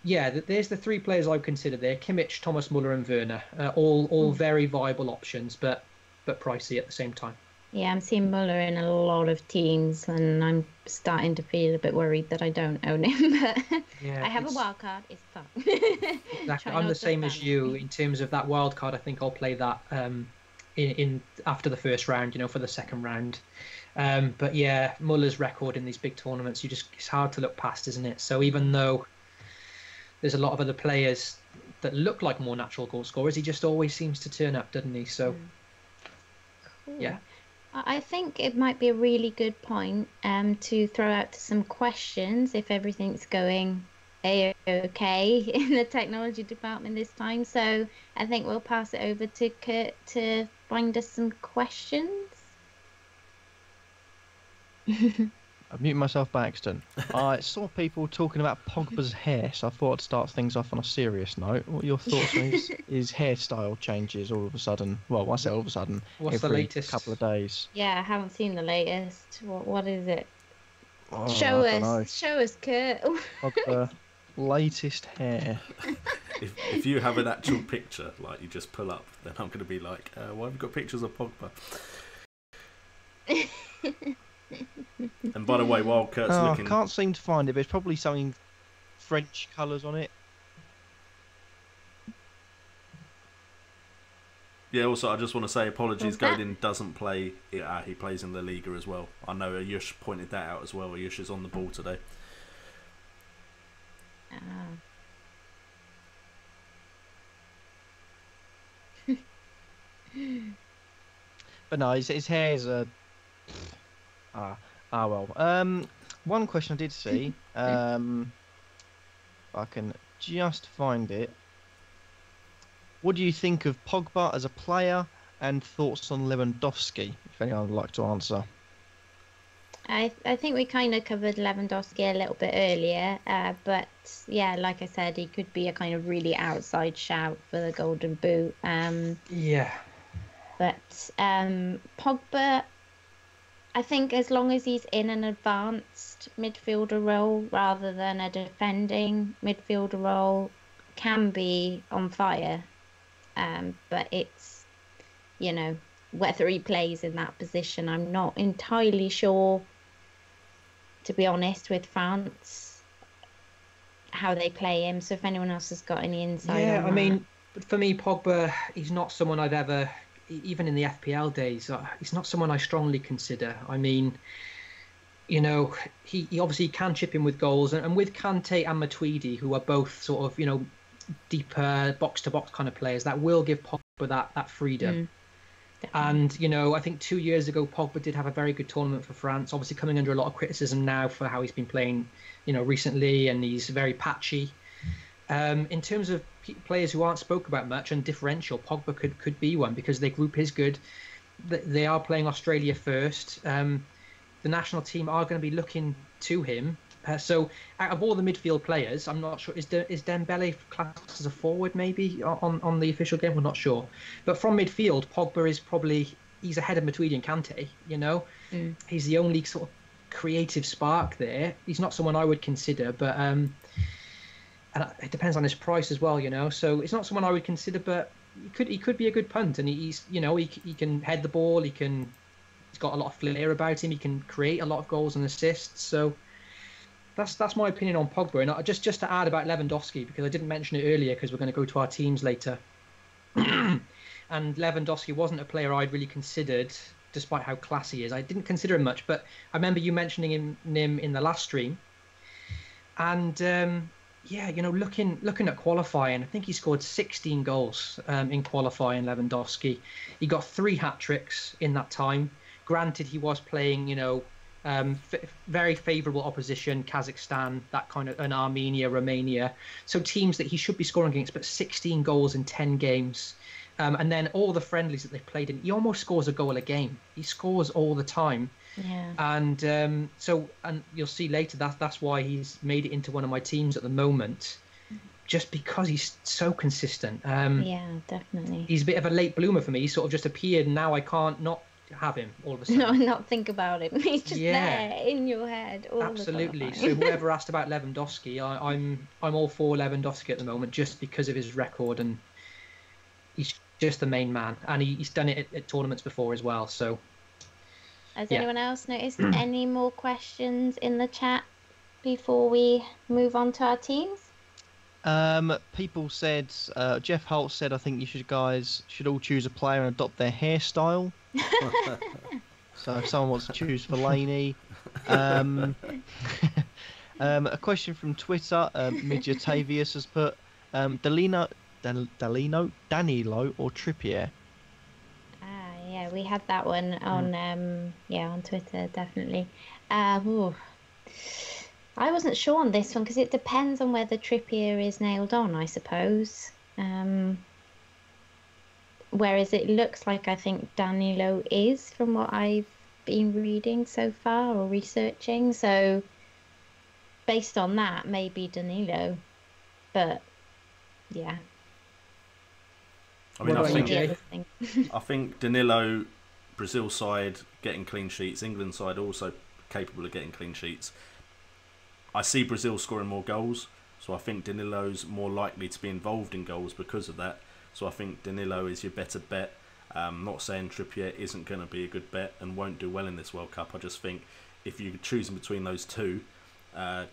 there's the 3 players I would consider there: Kimmich, Thomas Muller, and Werner. All very viable options, but pricey at the same time. Yeah, I'm seeing Muller in a lot of teams, and I'm starting to feel a bit worried that I don't own him. But I have a wild card. It's fun. Exactly. I'm the same as you in terms of that wild card. I think I'll play that in after the first round, for the second round. But yeah, Muller's record in these big tournaments, it's hard to look past, isn't it? So even though there's a lot of other players that look like more natural goal scorers, he just always seems to turn up, doesn't he? So cool. Yeah. I think it might be a really good point to throw out some questions if everything's going okay in the technology department this time. So I think we'll pass it over to Kurt to find us some questions. I've muted myself by accident. I saw people talking about Pogba's hair, so I thought I'd start things off on a serious note. What are your thoughts on his hairstyle changes all of a sudden? Well, I say all of a sudden, What's the every latest? couple of days. Yeah, I haven't seen the latest. What is it? Oh, I don't know. Show us, Kurt. Pogba, latest hair. If you have an actual picture, like you just pull up, then I'm going to be like, why have you got pictures of Pogba? And by the way, while Kurt's looking... I can't seem to find it, but there's probably something French colours on it. Yeah, also, I just want to say apologies, Godin doesn't play... he plays in the Liga as well. I know Ayush pointed that out as well. Ayush is on the ball today. But no, his hair is a... well. One question I did see, I can just find it. What do you think of Pogba as a player, and thoughts on Lewandowski, if anyone would like to answer? I think we kind of covered Lewandowski a little bit earlier, but yeah, like I said, he could be a kind of really outside shout for the Golden Boot. Yeah. But Pogba, I think as long as he's in an advanced midfielder role rather than a defending midfielder role, can be on fire. But it's, whether he plays in that position, I'm not entirely sure, to be honest, with France, how they play him. So if anyone else has got any insight on that. I mean, for me, Pogba, he's not someone I've ever... Even in the FPL days, he's not someone I strongly consider. I mean, he obviously can chip in with goals, and with Kante and Matuidi, who are both sort of, deeper box-to-box kind of players, that will give Pogba that freedom. And, I think 2 years ago, Pogba did have a very good tournament for France, obviously coming under a lot of criticism now for how he's been playing, recently, and he's very patchy. In terms of players who aren't spoke about much and differential, Pogba could be one, because their group is good. They are playing Australia first. The national team are going to be looking to him. So out of all the midfield players, I'm not sure, is Dembele classed as a forward maybe on the official game? We're not sure. But from midfield, Pogba is he's ahead of Matuidi and Kante, He's the only sort of creative spark there. He's not someone I would consider, but... and it depends on his price as well, So it's not someone I would consider, but he could be a good punt, and he's he can head the ball, he's got a lot of flair about him, he can create a lot of goals and assists. So that's my opinion on Pogba. And just to add about Lewandowski, because I didn't mention it earlier, because we're going to go to our teams later. And Lewandowski wasn't a player I'd really considered, despite how classy he is. I didn't consider him much, but I remember you mentioning him in the last stream, and. Looking at qualifying, I think he scored 16 goals in qualifying, Lewandowski. He got 3 hat-tricks in that time. Granted, he was playing, very favourable opposition, Kazakhstan, that kind of, and Armenia, Romania. So teams that he should be scoring against, but 16 goals in 10 games. And then all the friendlies that they've played in, he almost scores a goal a game. He scores all the time. Yeah. And and you'll see later that's why he's made it into one of my teams at the moment, just because he's so consistent. Yeah, definitely. He's a bit of a late bloomer for me. He sort of just appeared, and now I can't not have him all of a sudden. Not think about him. He's just there in your head all Absolutely. the time. So whoever asked about Lewandowski, I'm all for Lewandowski at the moment, just because of his record, and he's just the main man, and he's done it at tournaments before as well. So. Has anyone else noticed any more questions in the chat before we move on to our teams? People said, Jeff Holt said, I think you guys should all choose a player and adopt their hairstyle. So if someone wants to choose Fellaini. A question from Twitter, Midgetavius has put, Danilo or Trippier? Yeah, we had that one on on Twitter, definitely. I wasn't sure on this one, because it depends on whether Trippier is nailed on, I suppose. Whereas it looks like, I think Danilo is, from what I've been reading so far or researching. So based on that, maybe Danilo. But yeah. I mean, What I about you, think Jay? I think Danilo, Brazil side getting clean sheets, England side also capable of getting clean sheets. I see Brazil scoring more goals, so I think Danilo's more likely to be involved in goals because of that. So I think Danilo is your better bet. Not saying Trippier isn't going to be a good bet and won't do well in this World Cup. I just think if you're choosing between those two,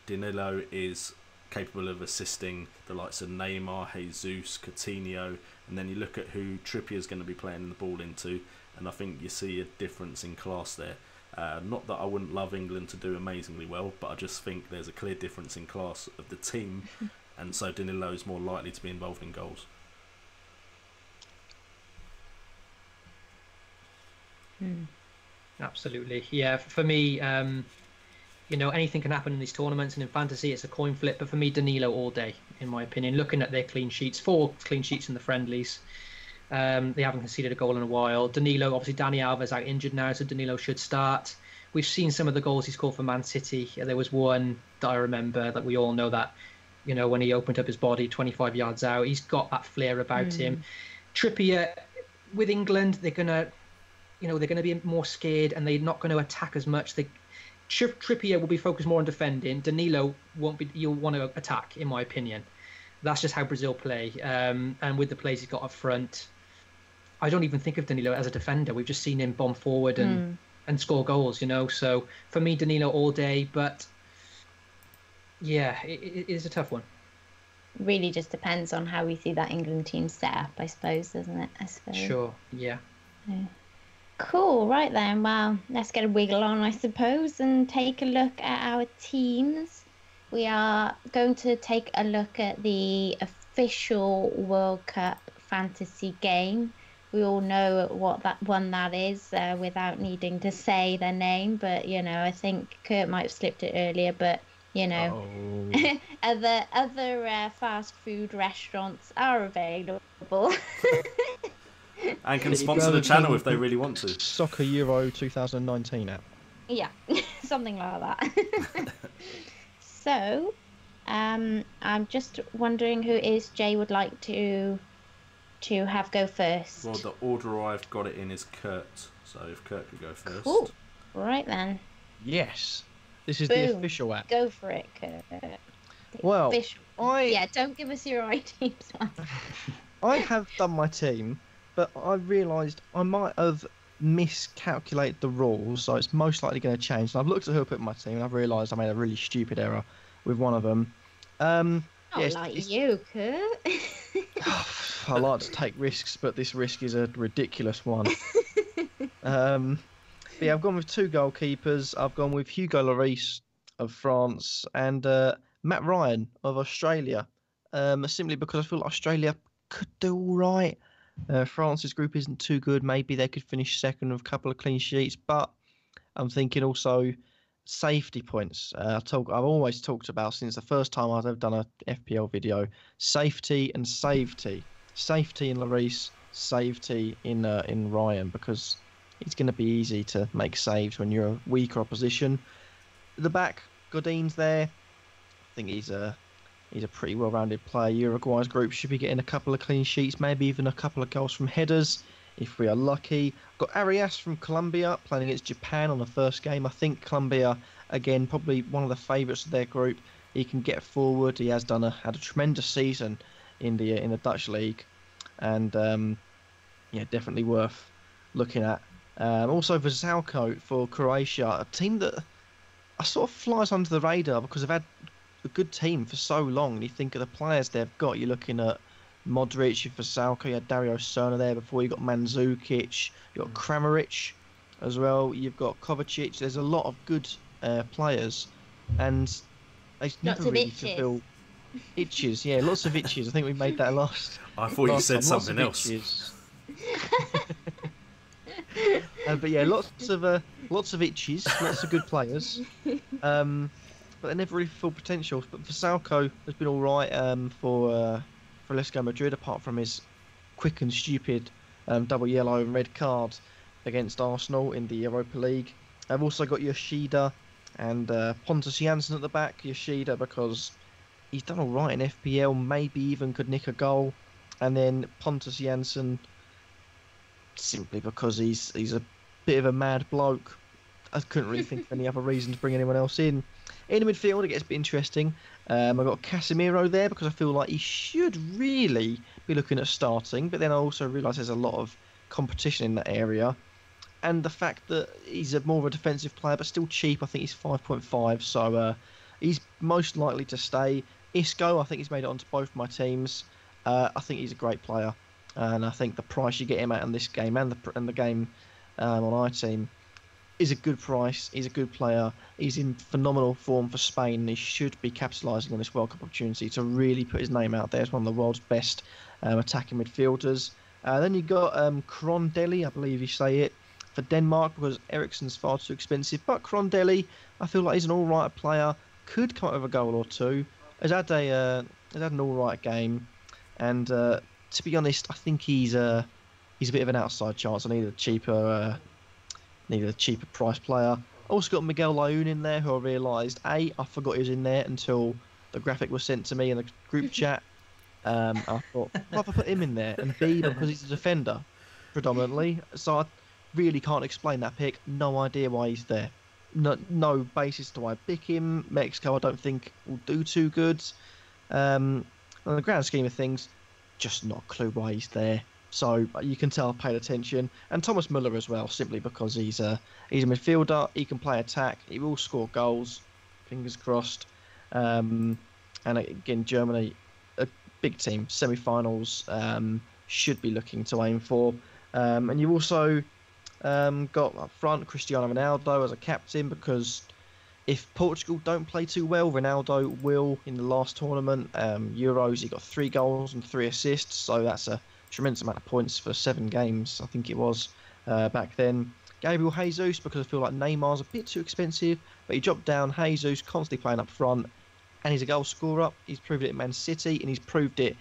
Danilo is capable of assisting the likes of Neymar, Jesus, Coutinho, and then you look at who Trippier is going to be playing the ball into, and I think you see a difference in class there. Not that I wouldn't love England to do amazingly well, but I just think there's a clear difference in class of the team, and so Danilo is more likely to be involved in goals. Absolutely, yeah. For me, anything can happen in these tournaments, and in fantasy, it's a coin flip. But for me, Danilo all day, in my opinion. Looking at their clean sheets, 4 clean sheets in the friendlies. They haven't conceded a goal in a while. Danilo, obviously, Dani Alves out injured now, so Danilo should start. We've seen some of the goals he scored for Man City. There was one that I remember that we all know that, when he opened up his body 25 yards out, he's got that flair about him. Trippier, with England, they're gonna be more scared and they're not going to attack as much. Trippier will be focused more on defending. Danilo won't be. You'll want to attack, in my opinion. That's just how Brazil play. And with the plays he's got up front, I don't even think of Danilo as a defender. We've just seen him bomb forward and score goals, So for me, Danilo all day. But yeah, it is a tough one. Really just depends on how we see that England team set up, I suppose, doesn't it? I suppose. Sure, yeah. Cool, right then. Well, let's get a wiggle on, I suppose, and take a look at our teams. We are going to take a look at the official World Cup fantasy game. We all know what that is without needing to say their name, but I think Kurt might have slipped it earlier, but other fast food restaurants are available. And can sponsor the channel if they really want to. Soccer Euro 2019 app. Yeah, something like that. So, I'm just wondering who is Jay would like to have go first. Well, the order I've got it in is Kurt, so if Kurt could go first. Cool. Right then. Yes. This is Boom. the official app. Go for it, Kurt. Well, yeah, don't give us your items. I have done my team, but I realised I might have miscalculated the rules, so it's most likely going to change. And I've looked at who I put in my team, and I've realised I made a really stupid error with one of them. You, Kurt. I like to take risks, but this risk is a ridiculous one. But yeah, I've gone with 2 goalkeepers. I've gone with Hugo Lloris of France and Matt Ryan of Australia. Simply because I feel like Australia could do all right. France's group isn't too good. Maybe they could finish second with a couple of clean sheets, but I'm thinking also safety points. I've always talked about since the first time I've ever done a FPL video, safety and safety. Safety in Lloris, safety in Ryan, because it's going to be easy to make saves when you're a weaker opposition. At the back, Godin's there. I think he's a pretty well-rounded player. Uruguay's group should be getting a couple of clean sheets, maybe even a couple of goals from headers, if we are lucky. Got Arias from Colombia playing against Japan on the first game. I think Colombia, again, probably one of the favourites of their group. He can get forward. He has had a tremendous season in the Dutch league, and definitely worth looking at. Also Veselko for Croatia, a team that sort of flies under the radar because they've had a good team for so long. And you think of the players they've got. You're looking at Modric, Veselko, you had Dario Serna there before. You got Mandzukic, you got Kramaric as well. You've got Kovacic. There's a lot of good players, and they never really fulfill itches. Yeah, lots of itches. I think we made that last. I thought you said something else. But yeah, lots of itches, lots of good players, but they never really fulfill potential. But Veselko has been all right for Atletico Madrid, apart from his quick and stupid double yellow and red card against Arsenal in the Europa League. I've also got Yoshida and Pontus Jansson at the back. Yoshida because he's done all right in FPL, maybe even could nick a goal. And then Pontus Jansson simply because he's a bit of a mad bloke. I couldn't really think of any other reason to bring anyone else in. In the midfield, it gets a bit interesting. I've got Casemiro there because I feel like he should really be looking at starting, but then I also realise there's a lot of competition in that area. And the fact that he's more of a defensive player, but still cheap. I think he's 5.5, so he's most likely to stay. Isco, I think he's made it onto both my teams. I think he's a great player, and I think the price you get him at in this game and the game on our team is a good price. He's a good player. He's in phenomenal form for Spain, and he should be capitalising on this World Cup opportunity to really put his name out there as one of the world's best attacking midfielders. Then you got Crondelli, I believe you say it, for Denmark because Eriksen's far too expensive. But Crondelli, I feel like he's an all right player. Could come up with a goal or two. Has had an all right game, and to be honest, I think he's a bit of an outside chance. I need a cheaper price player. Also got Miguel Layún in there, who I realised I forgot he was in there until the graphic was sent to me in the group chat. I thought, why have I put him in there? And B, because he's a defender, predominantly. So I really can't explain that pick. No idea why he's there. No basis to why I pick him. Mexico, I don't think will do too good. On the grand scheme of things, just not a clue why he's there. So you can tell I've paid attention. And Thomas Müller as well, simply because he's a midfielder. He can play attack. He will score goals. Fingers crossed. And again, Germany, a big team. Semi-finals should be looking to aim for. And you've also got up front Cristiano Ronaldo as a captain, because if Portugal don't play too well, Ronaldo will. In the last tournament, Euros, he got 3 goals and 3 assists. So that's a tremendous amount of points for 7 games, I think it was, back then. Gabriel Jesus, because I feel like Neymar's a bit too expensive, but he dropped down. Jesus constantly playing up front, and he's a goal scorer. He's proved it at Man City, and he's proved it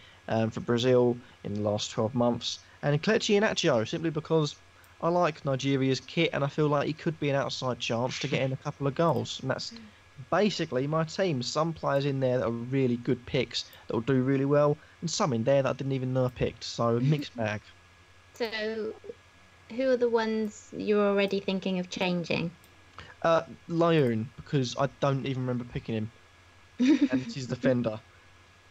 for Brazil in the last 12 months. And Kelechi Iheanacho, simply because I like Nigeria's kit, and I feel like he could be an outside chance to get in a couple of goals. And that's basically my team. Some players in there that are really good picks that will do really well, and some in there that I didn't even know I picked. So mixed bag. So, who are the ones you're already thinking of changing? Layún, because I don't even remember picking him, and he's a defender,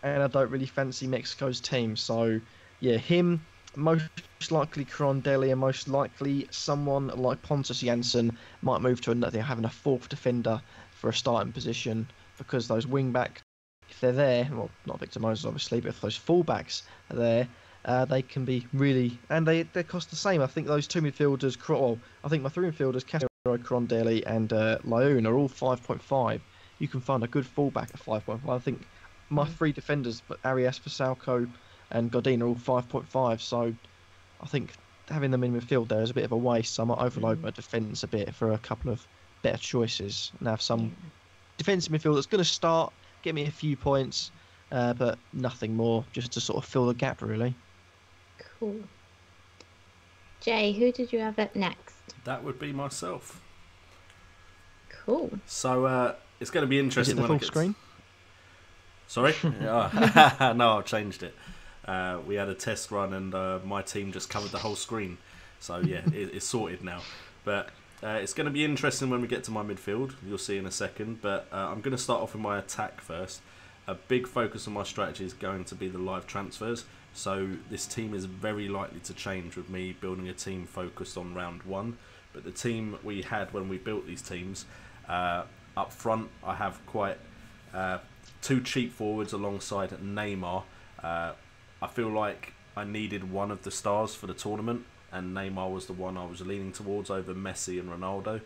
and I don't really fancy Mexico's team. So yeah, him. Most likely Crondelli, and most likely someone like Pontus Jansson might move to another, having a 4th defender for a starting position, because those wing backs, if they're there, well, not Victor Moses obviously, but if those full-backs are there, they can be really, and they cost the same. I think those 2 midfielders, I think my 3 midfielders, Casemiro, Crondelli and Layún, are all 5.5. You can find a good full-back at 5.5. I think my 3 defenders, but Arias, Vasalco and Godin are all 5.5, so I think having them in midfield there is a bit of a waste. So I might overload my defence a bit for a couple of better choices and have some defensive midfield that's going to start, get me a few points, but nothing more, just to sort of fill the gap, really. Cool. Jay, who did you have up next? That would be myself. Cool. So it's going to be interesting. Is it the full screen? Sorry? No, I've changed it. We had a test run, and my team just covered the whole screen. So yeah, it's sorted now. But it's going to be interesting when we get to my midfield. You'll see in a second. But I'm going to start off with my attack first. A big focus on my strategy is going to be the live transfers. So this team is very likely to change with me building a team focused on round 1. But the team we had when we built these teams, up front I have quite 2 cheap forwards alongside Neymar. I feel like I needed one of the stars for the tournament, and Neymar was the one I was leaning towards over Messi and Ronaldo,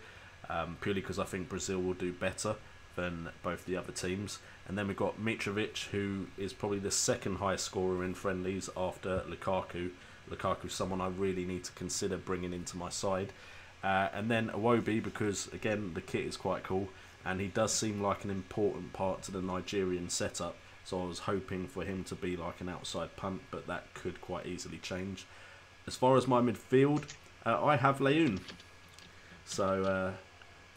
purely because I think Brazil will do better than both the other teams. And then we've got Mitrovic, who is probably the 2nd highest scorer in friendlies after Lukaku. Lukaku's someone I really need to consider bringing into my side. And then Iwobi, because again the kit is quite cool, and he does seem like an important part to the Nigerian setup. So I was hoping for him to be like an outside punt, but that could quite easily change. As far as my midfield, I have Layún. So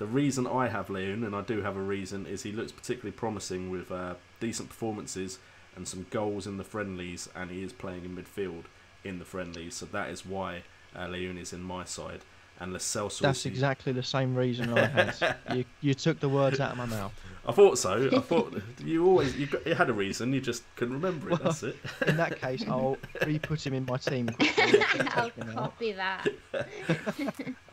The reason I have Leon, and I do have a reason, is he looks particularly promising with decent performances and some goals in the friendlies, and he is playing in midfield in the friendlies, so that is why Leon is in my side. And Lo Celso. That's exactly the same reason I had. You took the words out of my mouth. I thought so. I thought you had a reason. You just couldn't remember it. That's it. In that case, I'll re-put him in my team. I'll copy that.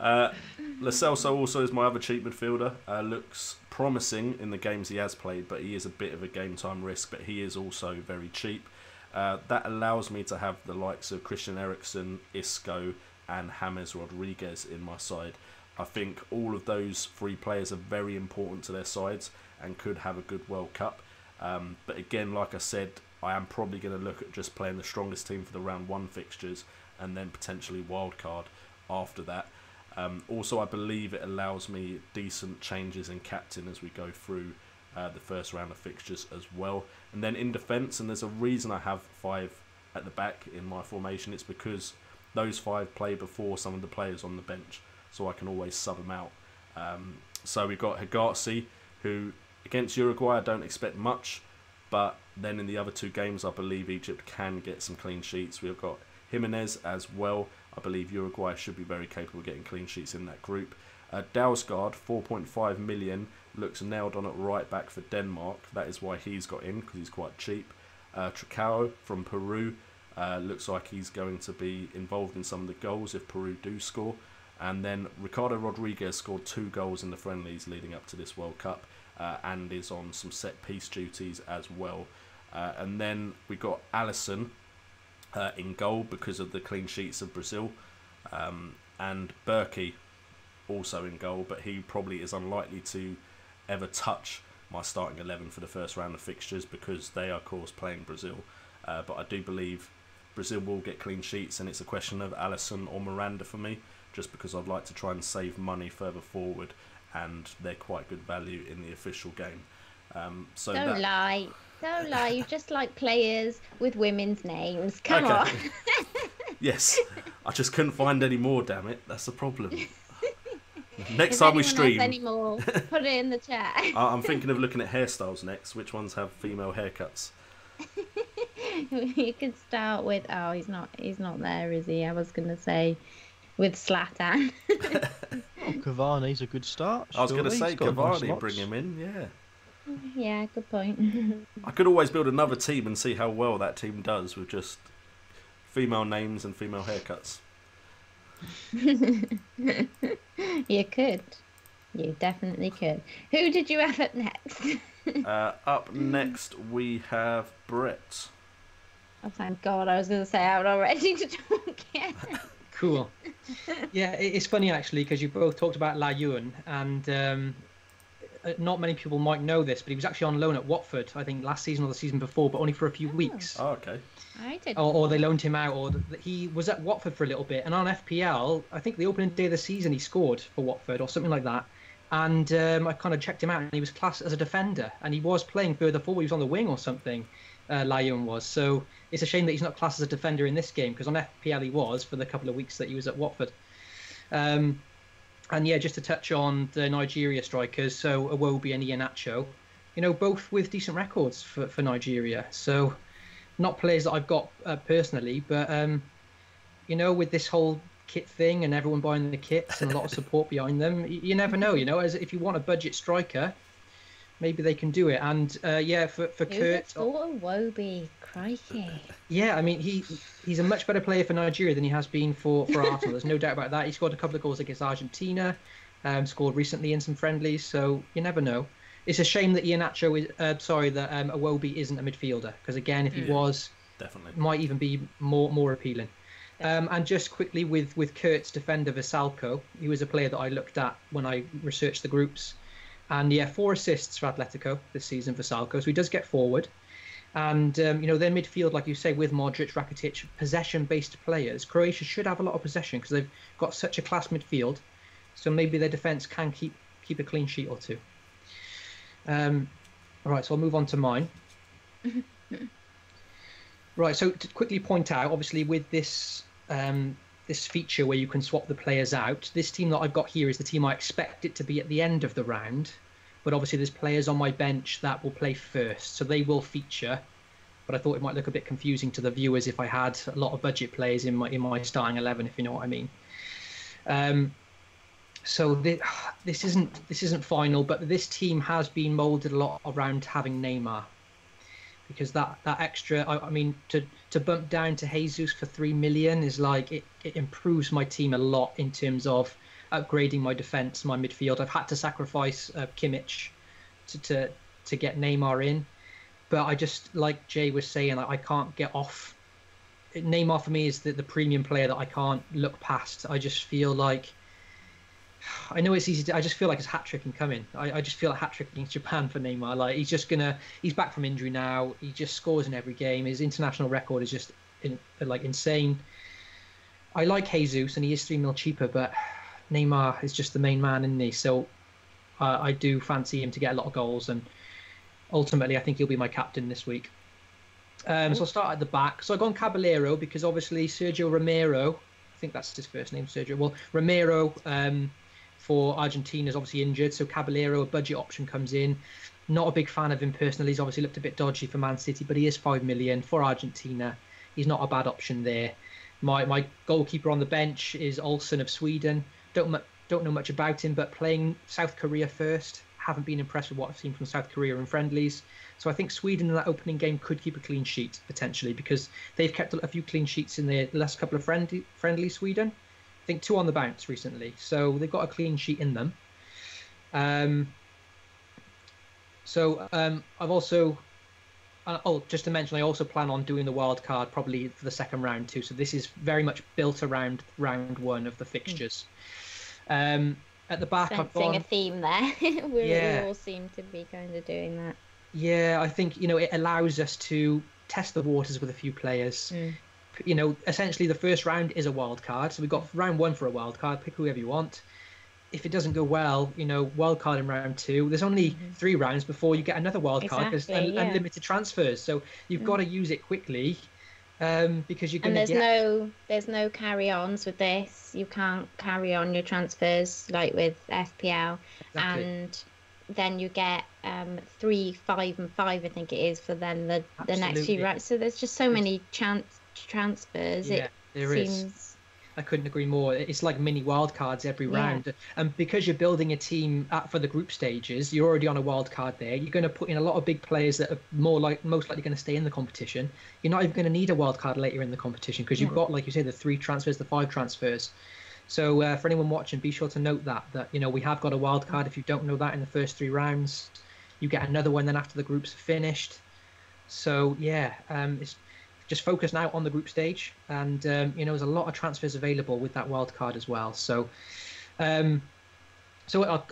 Lo Celso also is my other cheap midfielder. Looks promising in the games he has played, but he is a bit of a game time risk. But he is also very cheap. That allows me to have the likes of Christian Eriksen, Isco, and James Rodriguez in my side. I think all of those three players are very important to their sides and could have a good World Cup. But again, like I said, I am probably going to look at just playing the strongest team for the round 1 fixtures and then potentially wildcard after that. Also, I believe it allows me decent changes in captain as we go through the first round of fixtures as well. And then in defence, and there's a reason I have 5 at the back in my formation, it's because those 5 play before some of the players on the bench, so I can always sub them out. So we've got Hegarty, who against Uruguay I don't expect much, but then in the other 2 games I believe Egypt can get some clean sheets. We've got Jimenez as well. I believe Uruguay should be very capable of getting clean sheets in that group. Dalsgaard, 4.5 million, looks nailed on at right back for Denmark. That is why he's got in, because he's quite cheap. Tricao from Peru, looks like he's going to be involved in some of the goals if Peru do score. And then Ricardo Rodriguez scored 2 goals in the friendlies leading up to this World Cup, and is on some set piece duties as well. And then we got Alisson in goal because of the clean sheets of Brazil, and Berkey also in goal, but he probably is unlikely to ever touch my starting 11 for the first round of fixtures because they are of course playing Brazil. But I do believe Brazil will get clean sheets, and it's a question of Alisson or Miranda for me, just because I'd like to try and save money further forward, and they're quite good value in the official game. So Don't lie, you just like players with women's names. Come on. Yes, I just couldn't find any more, damn it, that's the problem. Next time we stream, anymore, put it in the chat. I'm thinking of looking at hairstyles next. Which ones have female haircuts? You could start with he's not there, is he? I was gonna say with Zlatan. Cavani's a good start. I was gonna say Cavani, nice bring him in, yeah. Yeah, good point. I could always build another team and see how well that team does with just female names and female haircuts. You could. You definitely could. Who did you have up next? Up next we have Brett. Oh, thank God. I was going to say I'm not ready to talk yet. Cool. Yeah, it's funny actually because you both talked about Layun, and not many people might know this, but he was actually on loan at Watford, I think last season or the season before, but only for a few weeks. Oh, okay. I did. Or they loaned him out, or he was at Watford for a little bit, and on FPL, I think the opening day of the season he scored for Watford or something like that. And I kind of checked him out, and he was classed as a defender, and he was playing further forward. He was on the wing or something. Layun was. So it's a shame that he's not classed as a defender in this game, because on FPL he was for the couple of weeks that he was at Watford. And yeah, just to touch on the Nigeria strikers, so Iwobi and Iheanacho, both with decent records for Nigeria. So not players that I've got personally, but with this whole kit thing and everyone buying the kits and a lot of support behind them, you never know. As if you want a budget striker, maybe they can do it. And for Kurt, Iwobi, crikey. Yeah, I mean he's a much better player for Nigeria than he has been for Arsenal. There's no doubt about that. He scored a couple of goals against Argentina, scored recently in some friendlies. So you never know. It's a shame that Iheanacho that Iwobi isn't a midfielder, because again, if he was, definitely might even be more appealing. And just quickly with Kurt's defender Vasalco, he was a player that I looked at when I researched the groups. And 4 assists for Atletico this season for Vasalco, so he does get forward. And their midfield, like you say, with Modric, Rakitic, possession-based players, Croatia should have a lot of possession because they've got such a class midfield. So maybe their defence can keep a clean sheet or two. Right, so I'll move on to mine. Right, so to quickly point out, obviously with this this feature where you can swap the players out. This team that I've got here is the team I expect it to be at the end of the round, but obviously there's players on my bench that will play first, so they will feature. But I thought it might look a bit confusing to the viewers if I had a lot of budget players in my starting 11, if you know what I mean. So this isn't final, but this team has been moulded a lot around having Neymar, because that extra, I mean, to bump down to Jesus for 3 million is like it improves my team a lot in terms of upgrading my defense, my midfield. I've had to sacrifice Kimmich to get Neymar in, but I just, like Jay was saying, I can't get off. Neymar for me is the premium player that I can't look past. I just feel like, I know it's easy I just feel like it's hat-trick coming. I just feel like hat-trick against Japan for Neymar. Like, he's back from injury now. He just scores in every game. His international record is just insane. I like Jesus, and he is 3 mil cheaper, but Neymar is just the main man, isn't he? So I do fancy him to get a lot of goals, and ultimately I think he'll be my captain this week. So I'll start at the back. So I've gone Caballero because obviously Sergio Romero, I think that's his first name, Sergio. Well, Romero for Argentina is obviously injured, so Caballero, a budget option, comes in. Not a big fan of him personally. He's obviously looked a bit dodgy for Man City, but he is 5 million for Argentina. He's not a bad option there. My goalkeeper on the bench is Olsen of Sweden. Don't know much about him, but playing South Korea first, haven't been impressed with what I've seen from South Korea in friendlies. So I think Sweden in that opening game could keep a clean sheet potentially, because they've kept a few clean sheets in the last couple of friendly Sweden. I think 2 on the bounce recently, so they've got a clean sheet in them. I've also just to mention, I also plan on doing the wild card probably for the second round too. So this is very much built around round 1 of the fixtures. At the back, I've gone a theme there. We all seem to be kind of doing that. Yeah, I think it allows us to test the waters with a few players. Essentially the first round is a wild card, so we've got round 1 for a wild card. Pick whoever you want. If it doesn't go well, wild card in round 2. There's only 3 rounds before you get another wild card. There's unlimited transfers, so you've got to use it quickly. Because you're going to get... there's no carry-ons with this. You can't carry on your transfers like with FPL. Exactly. And then you get 3, 5 and 5, I think it is, for then the next few rounds. So there's just so many transfers. Yeah, there is. I couldn't agree more. It's like mini wildcards every round. And because you're building a team for the group stages, you're already on a wildcard there. You're going to put in a lot of big players that are most likely going to stay in the competition. You're not even going to need a wildcard later in the competition because you've got, like you say, the 3 transfers, the 5 transfers. So for anyone watching, be sure to note that we have got a wildcard. If you don't know that in the first 3 rounds, you get another one then after the groups are finished. So it's just focus now on the group stage, and there's a lot of transfers available with that wild card as well. So I'll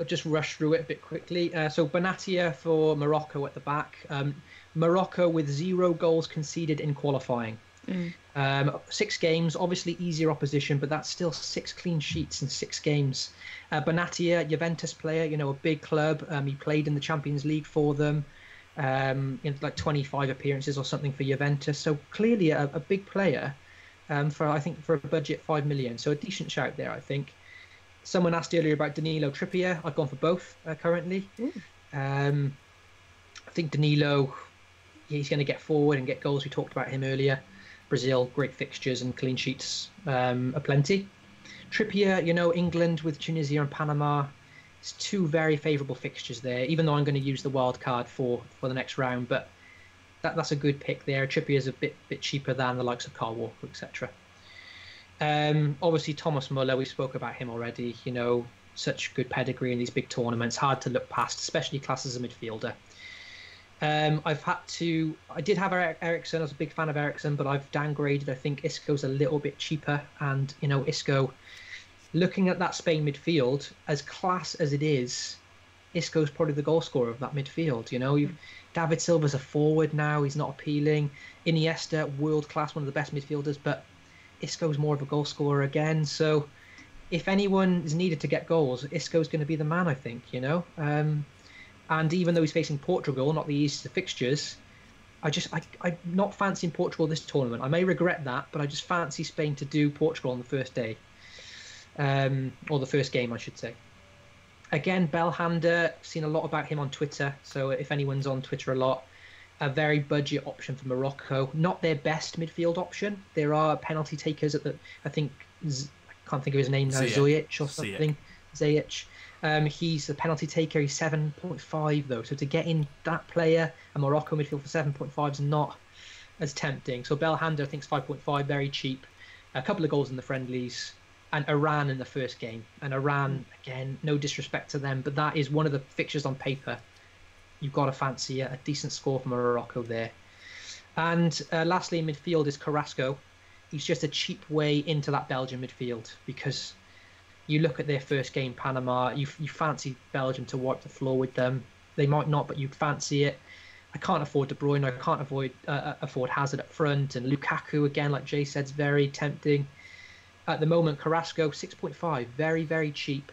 just rush through it a bit quickly. So Benatia for Morocco at the back. Morocco with 0 goals conceded in qualifying. 6 games, obviously easier opposition, but that's still 6 clean sheets in 6 games. Benatia, Juventus player, a big club. He played in the Champions League for them. Like 25 appearances or something for Juventus, so clearly a big player for a budget 5 million, so a decent shout there. I think someone asked earlier about Danilo Trippier. I've gone for both currently. I think Danilo, he's going to get forward and get goals. We talked about him earlier. Brazil, great fixtures and clean sheets aplenty. Trippier, England with Tunisia and Panama. It's 2 very favourable fixtures there, even though I'm going to use the wild card for the next round. But that's a good pick there. Trippier is a bit cheaper than the likes of Kyle Walker, etc. Obviously, Thomas Muller, we spoke about him already. Such good pedigree in these big tournaments. Hard to look past, especially class as a midfielder. I did have Ericsson. I was a big fan of Ericsson, but I've downgraded. I think Isco's a little bit cheaper. And, Isco... Looking at that Spain midfield, as class as it is, Isco's probably the goal scorer of that midfield. David Silva's a forward now. He's not appealing. Iniesta, world class, one of the best midfielders, but Isco's more of a goal scorer again. So if anyone is needed to get goals, Isco's going to be the man, I think. And even though he's facing Portugal, not the easiest of fixtures, I'm not fancying Portugal this tournament. I may regret that, but I just fancy Spain to do Portugal on the first day, or the first game, I should say. Again, Belhanda, seen a lot about him on Twitter. So if anyone's on Twitter a lot, a very budget option for Morocco. Not their best midfield option. There are penalty takers at the, I can't think of his name now, Ziyech or something. Ziyech. He's a penalty taker. He's 7.5 though. So to get in that player, a Morocco midfield for 7.5 is not as tempting. So Belhanda, I think, is 5.5, very cheap. A couple of goals in the friendlies. And Iran in the first game. And Iran, again, no disrespect to them, but that is one of the fixtures on paper. You've got to fancy a decent score from Morocco there. And lastly, in midfield is Carrasco. He's just a cheap way into that Belgian midfield, because you look at their first game, Panama, you fancy Belgium to wipe the floor with them. They might not, but you fancy it. I can't afford De Bruyne. I can't afford Hazard up front. And Lukaku, again, like Jay said, is very tempting. At the moment, Carrasco, 6.5, very, very cheap.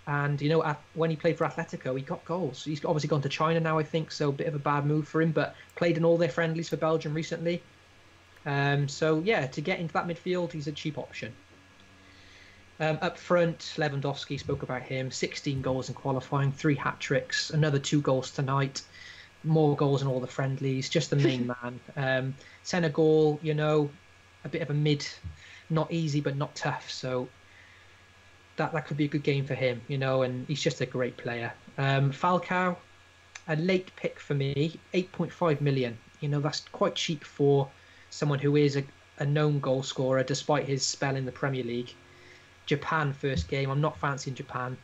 And, you know, when he played for Atletico, he got goals. He's obviously gone to China now, I think, so a bit of a bad move for him, but played in all their friendlies for Belgium recently. So, yeah, to get into that midfield, he's a cheap option. Up front, Lewandowski, spoke about him, 16 goals in qualifying, 3 hat-tricks, another 2 goals tonight, more goals in all the friendlies, just the main man. Senegal, you know, a bit of a mid... Not easy, but not tough. So that could be a good game for him, you know, and he's just a great player. Falcao, a late pick for me, 8.5 million. You know, that's quite cheap for someone who is a known goal scorer, despite his spell in the Premier League. Japan first game, I'm not fancying Japan.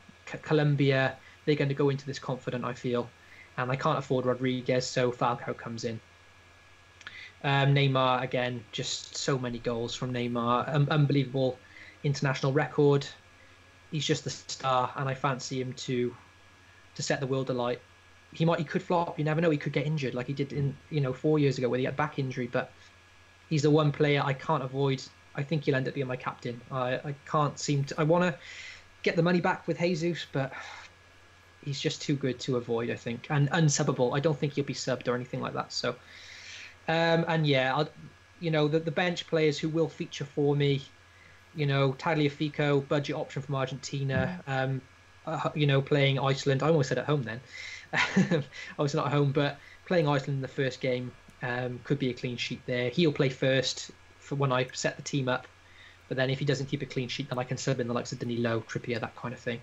Colombia, they're going to go into this confident, I feel. And I can't afford Rodriguez, so Falcao comes in. Neymar, again, just so many goals from Neymar. Unbelievable international record. He's just the star, and I fancy him to set the world alight. He could flop. You never know. He could get injured, like he did 4 years ago, where he had back injury. But he's the one player I can't avoid. I think he'll end up being my captain. I can't seem to. I want to get the money back with Jesus, but he's just too good to avoid, I think, and unsubbable. I don't think he'll be subbed or anything like that. So. And yeah, the bench players who will feature for me, you know, Tagliafico, budget option from Argentina, playing Iceland. I almost said at home then. I was not at home, but playing Iceland in the first game could be a clean sheet there. He'll play first for when I set the team up, but then if he doesn't keep a clean sheet, then I can sub in the likes of Danilo, Trippier, that kind of thing.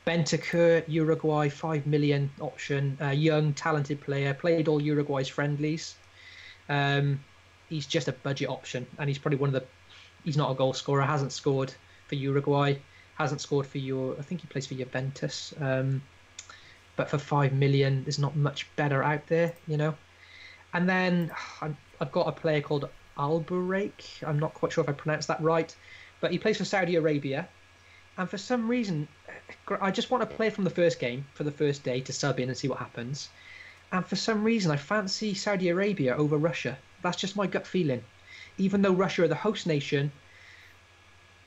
Bentancur, Uruguay, 5 million option, young, talented player, played all Uruguay's friendlies. He's just a budget option, and he's probably he's not a goal scorer, hasn't scored for Uruguay, hasn't scored for I think he plays for Juventus. But for 5 million, there's not much better out there, you know. And then I've got a player called Albureik. I'm not quite sure if I pronounced that right, but he plays for Saudi Arabia. And for some reason, I just want to play from the first game for the first day to sub in and see what happens. And for some reason, I fancy Saudi Arabia over Russia. That's just my gut feeling. Even though Russia are the host nation,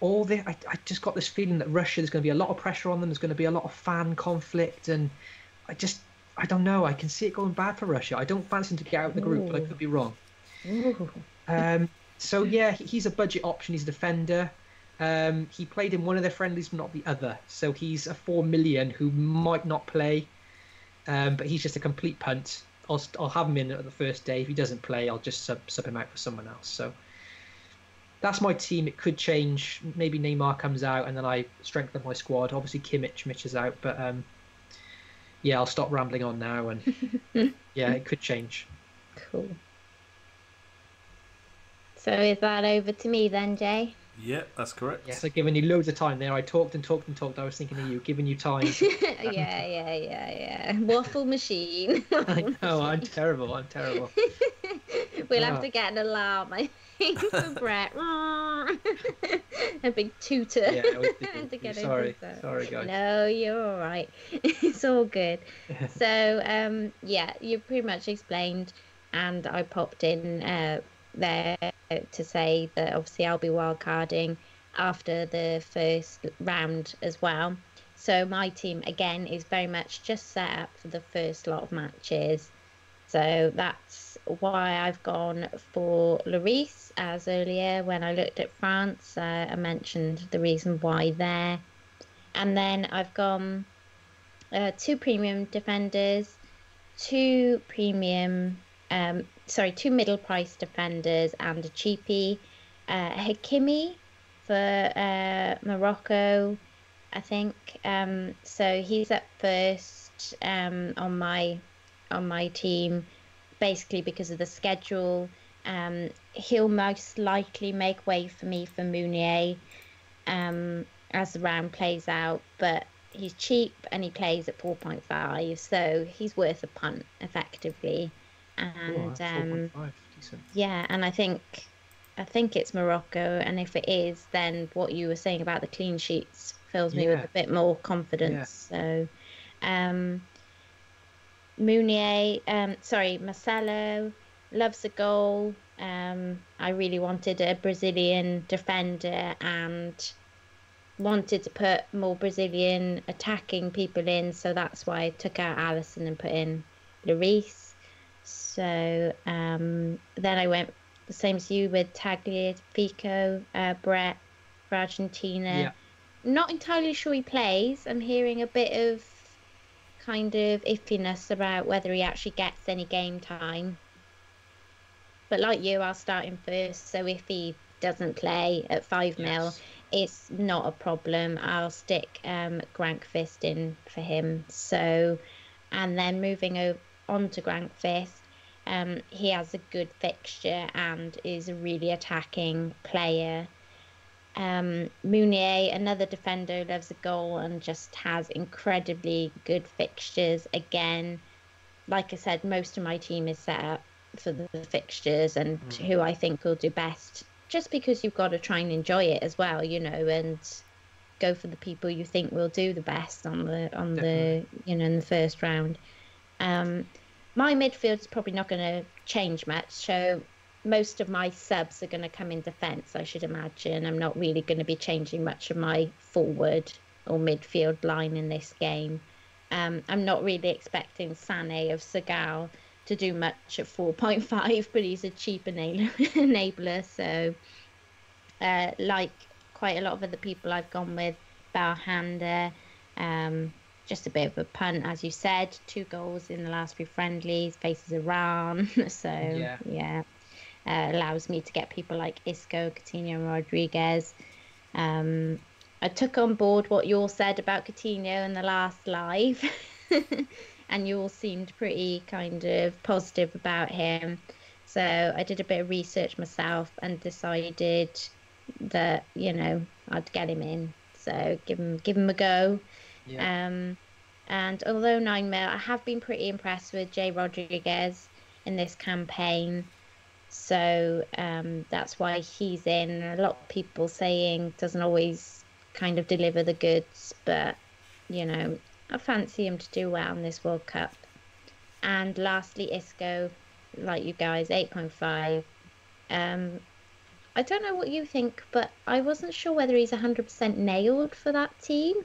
I just got this feeling that Russia, there's going to be a lot of pressure on them. There's going to be a lot of fan conflict. And I don't know. I can see it going bad for Russia. I don't fancy him to get out of the group, but I could be wrong. So, yeah, he's a budget option. He's a defender. He played in one of their friendlies, but not the other. So he's a 4 million who might not play. But he's just a complete punt. I'll have him in at the first day. If he doesn't play, I'll just sub him out for someone else. So that's my team. It could change. Maybe Neymar comes out and then I strengthen my squad. Obviously, Mitch is out. But yeah, I'll stop rambling on now. And yeah, it could change. Cool. So is that over to me then, Jay? Yeah, that's correct. Yes, I've given you loads of time there. I talked and talked and talked. I was thinking of you, giving you time. Yeah. Waffle machine. I know, I'm terrible. We'll have to get an alarm, I think, for Brett. A big tutor. Yeah, sorry, guys. No, you're all right. It's all good. So, yeah, you pretty much explained, and I popped in there to say that obviously I'll be wildcarding after the first round as well. So my team again is very much just set up for the first lot of matches. So that's why I've gone for Lloris, as earlier when I looked at France, I mentioned the reason why there. And then I've gone 2 premium defenders, 2 2 middle price defenders and a cheapie. Hakimi for Morocco, I think. So he's at first on my team, basically because of the schedule. He'll most likely make way for me for Mounier as the round plays out, but he's cheap and he plays at 4.5, so he's worth a punt effectively. And 4.5, decent. yeah, and I think it's Morocco, and if it is, then what you were saying about the clean sheets fills me with a bit more confidence. So Marcelo loves a goal. I really wanted a Brazilian defender and wanted to put more Brazilian attacking people in, so that's why I took out Alisson and put in Lloris. So then I went the same as you with Tagliafico, Brett for Argentina. Yeah. Not entirely sure he plays. I'm hearing a bit of kind of iffiness about whether he actually gets any game time. But like you, I'll start him first. So if he doesn't play at 5 mil, it's not a problem. I'll stick Grankvist in for him. So, and then moving on to Grankvist, he has a good fixture and is a really attacking player. Mounier, another defender who loves a goal and just has incredibly good fixtures. Again, like I said, most of my team is set up for the fixtures and who I think will do best, just because you've got to try and enjoy it as well, and go for the people you think will do the best on the in the first round. My midfield is probably not going to change much, so most of my subs are going to come in defence, I should imagine. I'm not really going to be changing much of my forward or midfield line in this game. I'm not really expecting Sané of Segal to do much at 4.5, but he's a cheap enabler. So, like quite a lot of other people I've gone with, Balhander, just a bit of a punt, as you said. 2 goals in the last 3 friendlies, faces Iran. So, allows me to get people like Isco, Coutinho, and Rodriguez. I took on board what you all said about Coutinho in the last live. And you all seemed pretty kind of positive about him. So I did a bit of research myself and decided that, I'd get him in. So give him a go. Yeah. And although 9 mil, I have been pretty impressed with Jay Rodriguez in this campaign. So that's why he's in. A lot of people saying doesn't always kind of deliver the goods, but, I fancy him to do well in this World Cup. And lastly, Isco, like you guys, 8.5. I don't know what you think, but I wasn't sure whether he's 100% nailed for that team.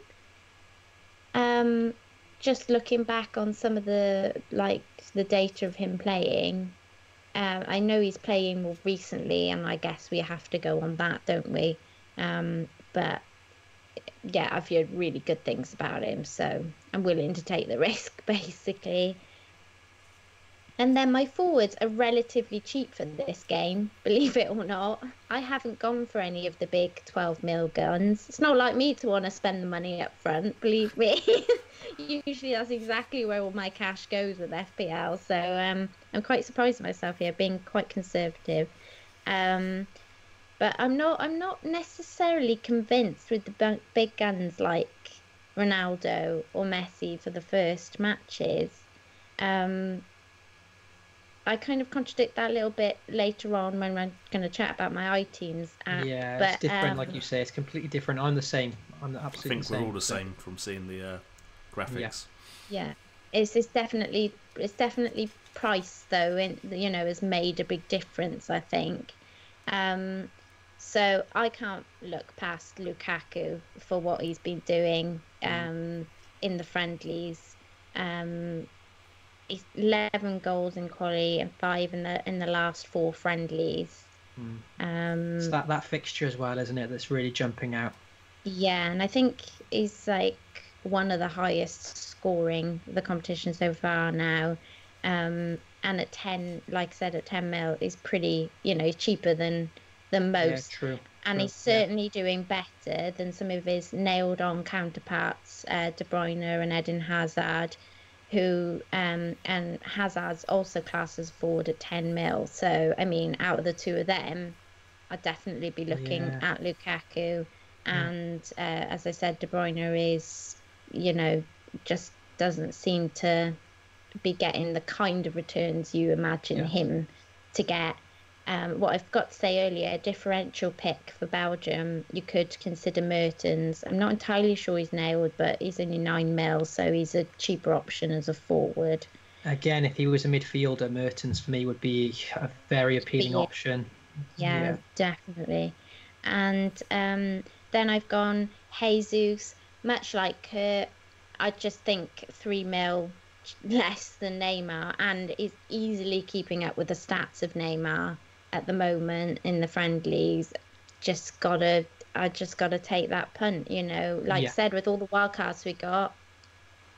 Just looking back on some of the data of him playing, I know he's playing more recently, and I guess we have to go on that, don't we? But yeah, I've heard really good things about him, so I'm willing to take the risk, basically. And then my forwards are relatively cheap for this game, believe it or not. I haven't gone for any of the big 12 mil guns. It's not like me to want to spend the money up front, believe me. Usually that's exactly where all my cash goes with FPL, so I'm quite surprised at myself here, being quite conservative. But I'm not necessarily convinced with the big guns like Ronaldo or Messi for the first matches. I kind of contradict that a little bit later on when we're going to chat about my iTeams app. Yeah, but, it's different, like you say. It's completely different. I'm the same. I'm absolutely the same. I think we're all the same from seeing the graphics. Yeah, it's definitely price though, and has made a big difference, I think. So I can't look past Lukaku for what he's been doing in the friendlies. he's 11 goals in quali and 5 in the last 4 friendlies. It's that fixture as well, isn't it? That's really jumping out. Yeah, and I think he's like one of the highest scoring the competition so far now. And at 10, like I said, at 10 mil is pretty, he's cheaper than most. Yeah, true. And he's certainly doing better than some of his nailed-on counterparts, De Bruyne and Eden Hazard, who and Hazard's also classed as forward at 10 mil. So, I mean, out of the two of them, I'd definitely be looking at Lukaku. And as I said, De Bruyne is, just doesn't seem to be getting the kind of returns you imagine him to get. What I've got to say earlier, a differential pick for Belgium, you could consider Mertens. I'm not entirely sure he's nailed, but he's only 9 mil, so he's a cheaper option as a forward. Again, if he was a midfielder, Mertens for me would be a very appealing option. Yeah, definitely. And then I've gone Jesus, much like Kurt. I just think 3 mil less than Neymar, and is easily keeping up with the stats of Neymar at the moment in the friendlies. I just gotta take that punt, Like I said, with all the wildcards we got,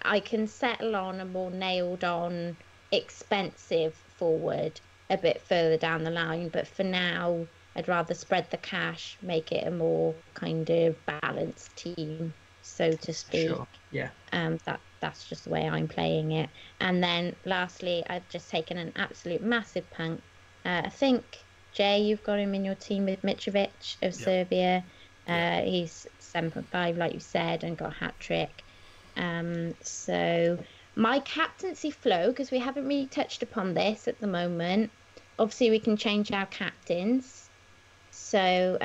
I can settle on a more nailed on expensive forward a bit further down the line, but for now I'd rather spread the cash, make it a more kind of balanced team, so to speak. Sure. Yeah. That's just the way I'm playing it. And then lastly, I've just taken an absolute massive punt. I think, Jay, you've got him in your team with Mitrovic of Serbia. He's 7.5, like you said, and got a hat-trick. So my captaincy flow, because we haven't really touched upon this at the moment, obviously we can change our captains. So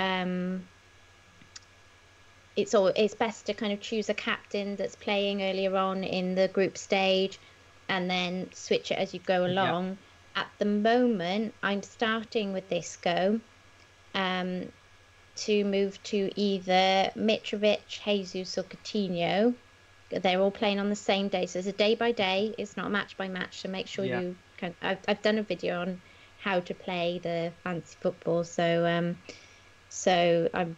it's best to kind of choose a captain that's playing earlier on in the group stage and then switch it as you go along. Yeah. At the moment, I'm starting with Isco to move to either Mitrovic, Jesus or Coutinho. They're all playing on the same day. So it's a day by day. It's not match by match. So make sure you can. I've done a video on how to play the fantasy football. So I'm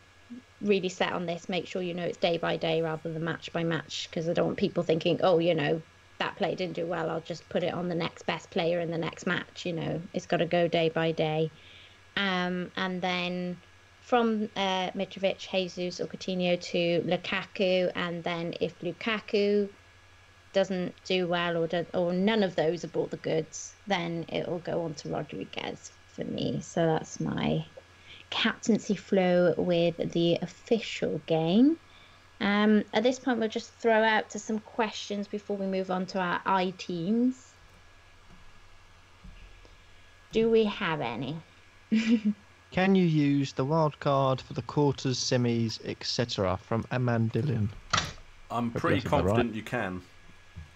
really set on this. Make sure it's day by day rather than match by match, because I don't want people thinking, that player didn't do well, I'll just put it on the next best player in the next match. It's got to go day by day. And then from Mitrovic, Jesus or Coutinho to Lukaku, and then if Lukaku doesn't do well or none of those have brought the goods, then it'll go on to Rodriguez for me. So that's my captaincy flow with the official game. At this point, we'll just throw out to some questions before we move on to our I teams. Do we have any? Can you use the wild card for the quarters, semis, etc. from Amandillion? I'm pretty confident you can.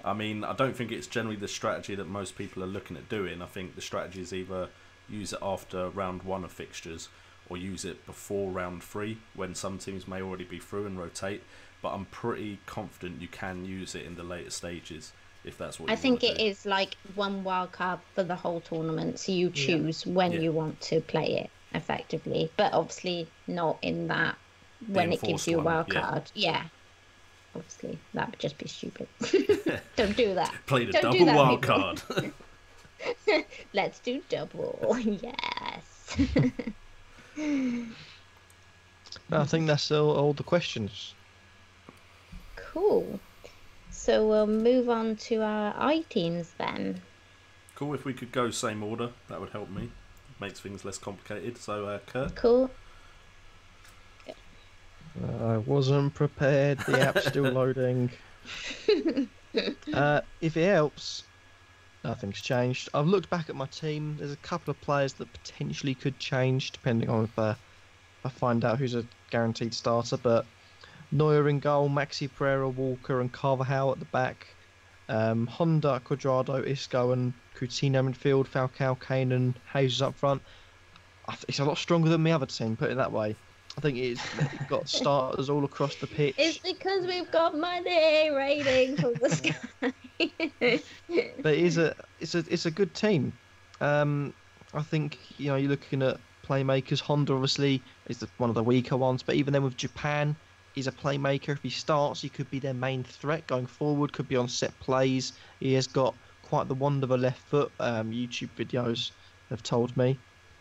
I mean, I don't think it's generally the strategy that most people are looking at doing. I think the strategy is either use it after round 1 of fixtures or use it before round 3 when some teams may already be through and rotate. But I'm pretty confident you can use it in the later stages if that's what you want to do. I think it is like one wild card for the whole tournament, so you choose when you want to play it effectively, but obviously not in that when it gives you a wild card. Yeah. Obviously, that would just be stupid. Don't do that. Play the double wild card. Let's do double. Yes. I think that's all the questions. Cool. So we'll move on to our I teams then. Cool. If we could go same order, that would help me. Makes things less complicated. So, Kurt. Cool. I wasn't prepared. The app's still loading. If it helps, nothing's changed. I've looked back at my team. There's a couple of players that potentially could change depending on if I find out who's a guaranteed starter. But Neuer in goal, Maxi Pereira, Walker and Carvajal at the back. Honda, Cuadrado, Isco and Coutinho midfield. Falcao, Kane and Jesus up front. It's a lot stronger than my other team, put it that way. I think it's got starters all across the pitch. It's because we've got money raining from the sky. But it's a good team. I think you're looking at playmakers. Honda obviously is one of the weaker ones, but even then with Japan, he's a playmaker. If he starts, he could be their main threat going forward. Could be on set plays. He has got quite the wand of a left foot. YouTube videos have told me.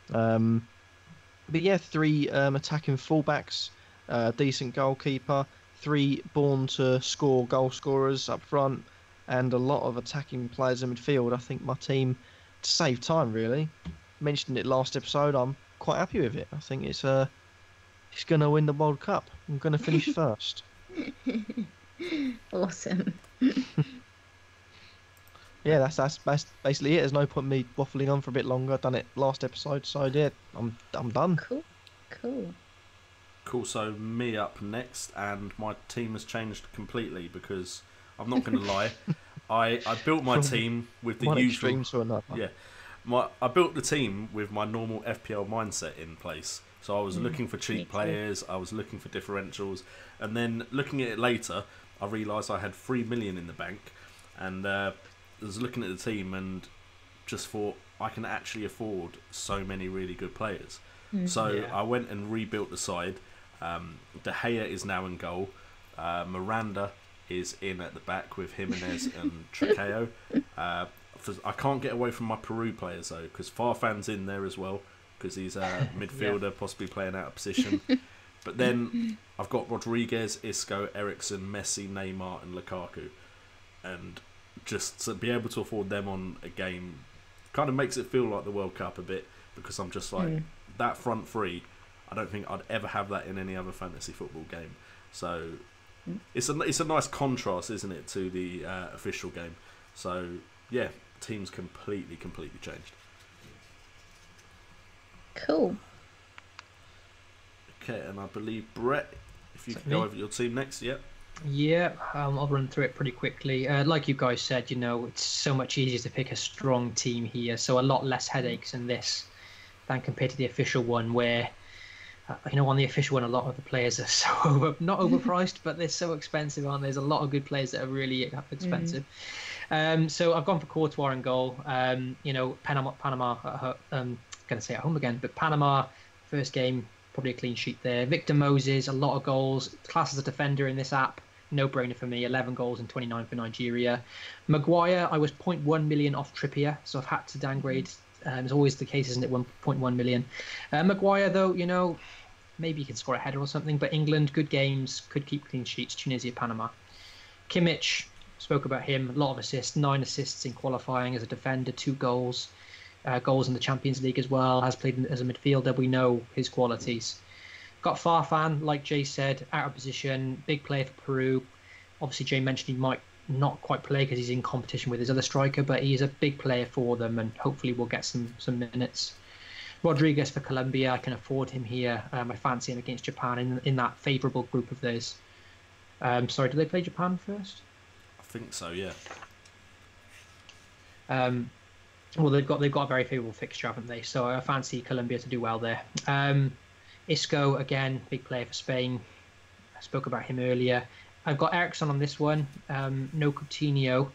But yeah, 3 attacking fullbacks, decent goalkeeper, 3 born to score goal scorers up front, and a lot of attacking players in midfield. I think my team, to save time, really, mentioned it last episode. I'm quite happy with it. I think it's going to win the World Cup. I'm going to finish first. Awesome. Yeah, that's basically it. There's no point in me waffling on for a bit longer. I've done it last episode, so yeah, I'm done. Cool. So me up next, and my team has changed completely because I'm not going to lie. I built my team with the one usual. extreme to another. Yeah, I built the team with my normal FPL mindset in place. So I was looking for cheap players. I was looking for differentials, and then looking at it later, I realised I had 3 million in the bank, and I was looking at the team and just thought I can actually afford so many really good players. So I went and rebuilt the side. De Gea is now in goal. Miranda is in at the back with Jimenez and Tricao. I can't get away from my Peru players though, because Farfan's in there as well, because he's a midfielder, possibly playing out of position. But then I've got Rodriguez, Isco, Eriksen, Messi, Neymar and Lukaku. And just to be able to afford them on a game kind of makes it feel like the World Cup a bit, because I'm just like, that front three, I don't think I'd ever have that in any other fantasy football game. So it's a nice contrast, isn't it, to the official game. So yeah, team's completely changed. Cool. Okay, and I believe Brett, if you can go over your team next. Yeah, I'll run through it pretty quickly. Like you guys said, it's so much easier to pick a strong team here, so a lot less headaches in this than compared to the official one, where on the official one, a lot of the players are so not overpriced, but they're so expensive, aren't there? There's a lot of good players that are really expensive. So I've gone for Courtois in goal. Panama. I'm going to say at home again, but Panama, first game, probably a clean sheet there. Victor Moses, a lot of goals. Class as a defender in this app, no brainer for me. 11 goals and 29 for Nigeria. Maguire, I was 0.1 million off Trippier, so I've had to downgrade. It's always the case, isn't it? 1.1 million. Maguire, though, maybe he can score a header or something. But England, good games, could keep clean sheets. Tunisia, Panama. Kimmich, spoke about him. A lot of assists, 9 assists in qualifying as a defender, 2 goals. Goals in the Champions League as well. Has played as a midfielder. We know his qualities. Got Farfan, like Jay said, out of position. Big player for Peru. Obviously, Jay mentioned he might not quite play because he's in competition with his other striker, but he's a big player for them, and hopefully we'll get some minutes. Rodriguez for Colombia, I can afford him here. I fancy him against Japan in that favourable group of theirs. Sorry, did they play Japan first? I think so, yeah. Well, they've got a very favourable fixture, haven't they? So I fancy Colombia to do well there. Isco, again, big player for Spain. I spoke about him earlier. I've got Eriksen on this one. No Coutinho.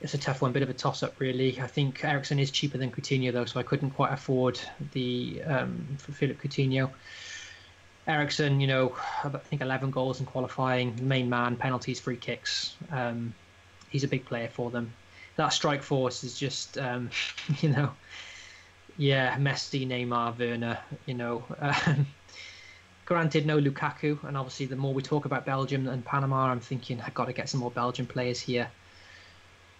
It's a tough one, bit of a toss-up, really. I think Eriksen is cheaper than Coutinho, though, so I couldn't quite afford the for Philip Coutinho. Eriksen, I think 11 goals in qualifying, main man, penalties, free kicks. He's a big player for them. That strike force is just, Messi, Neymar, Werner, Granted, no Lukaku, and obviously the more we talk about Belgium and Panama, I'm thinking I've got to get some more Belgian players here.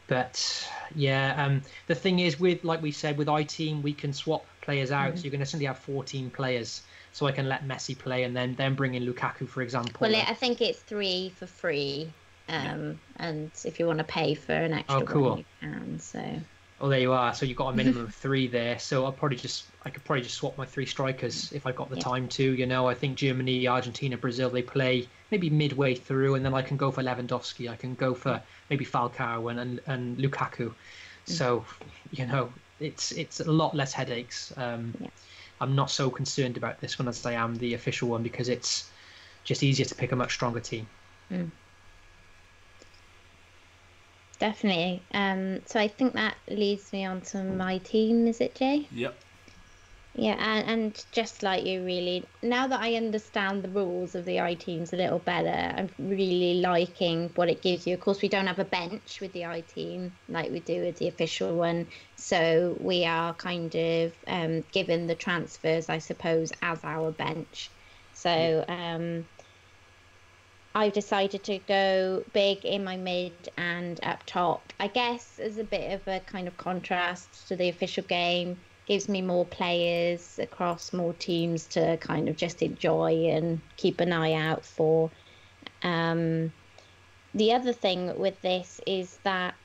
But yeah, the thing is, like we said, with iTeam, we can swap players out, so you're going to simply have 14 players. So I can let Messi play and then bring in Lukaku, for example. Well, I think it's 3 for free. And if you want to pay for an extra one, you can. So. Well, there you are. So you've got a minimum of 3 there. So I could probably just swap my 3 strikers if I got the time to. I think Germany, Argentina, Brazil, they play maybe midway through, and then I can go for Lewandowski. I can go for maybe Falcao and Lukaku. So it's a lot less headaches. I'm not so concerned about this one as I am the official one, because it's just easier to pick a much stronger team. definitely. So I think that leads me on to my team, is it, Jay? Yep. Yeah, and just like you, really, now that I understand the rules of the I teams a little better, I'm really liking what it gives you. Of course, we don't have a bench with the I team like we do with the official one, so we are kind of given the transfers, I suppose, as our bench. So I've decided to go big in my mid and up top. I guess as a bit of a kind of contrast to the official game, gives me more players across more teams to kind of just enjoy and keep an eye out for. The other thing with this is that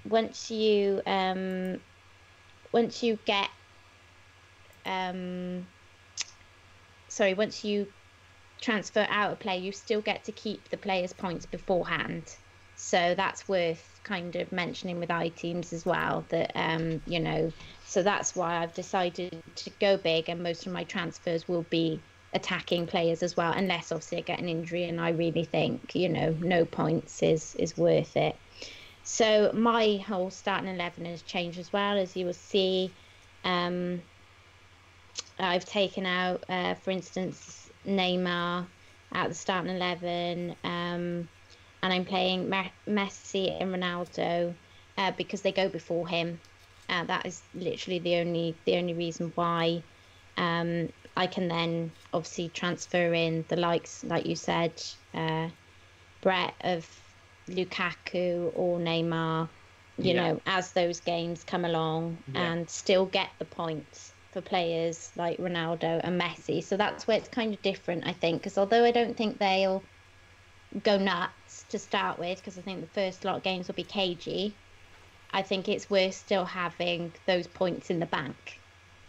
once you get once you transfer out a player, you still get to keep the player's points beforehand. So that's worth kind of mentioning with I teams as well, that so that's why I've decided to go big, and most of my transfers will be attacking players as well, unless obviously I get an injury and I really think no points is worth it. So my whole starting 11 has changed as well, as you will see. I've taken out, for instance, Neymar out of the starting 11, and I'm playing Messi and Ronaldo because they go before him. That is literally the only reason why. I can then obviously transfer in the likes, like you said, Brett, of Lukaku or Neymar, as those games come along, and still get the points for players like Ronaldo and Messi. So that's where it's kind of different, I think, because although I don't think they'll go nuts to start with, because I think the first lot of games will be cagey, I think it's worth still having those points in the bank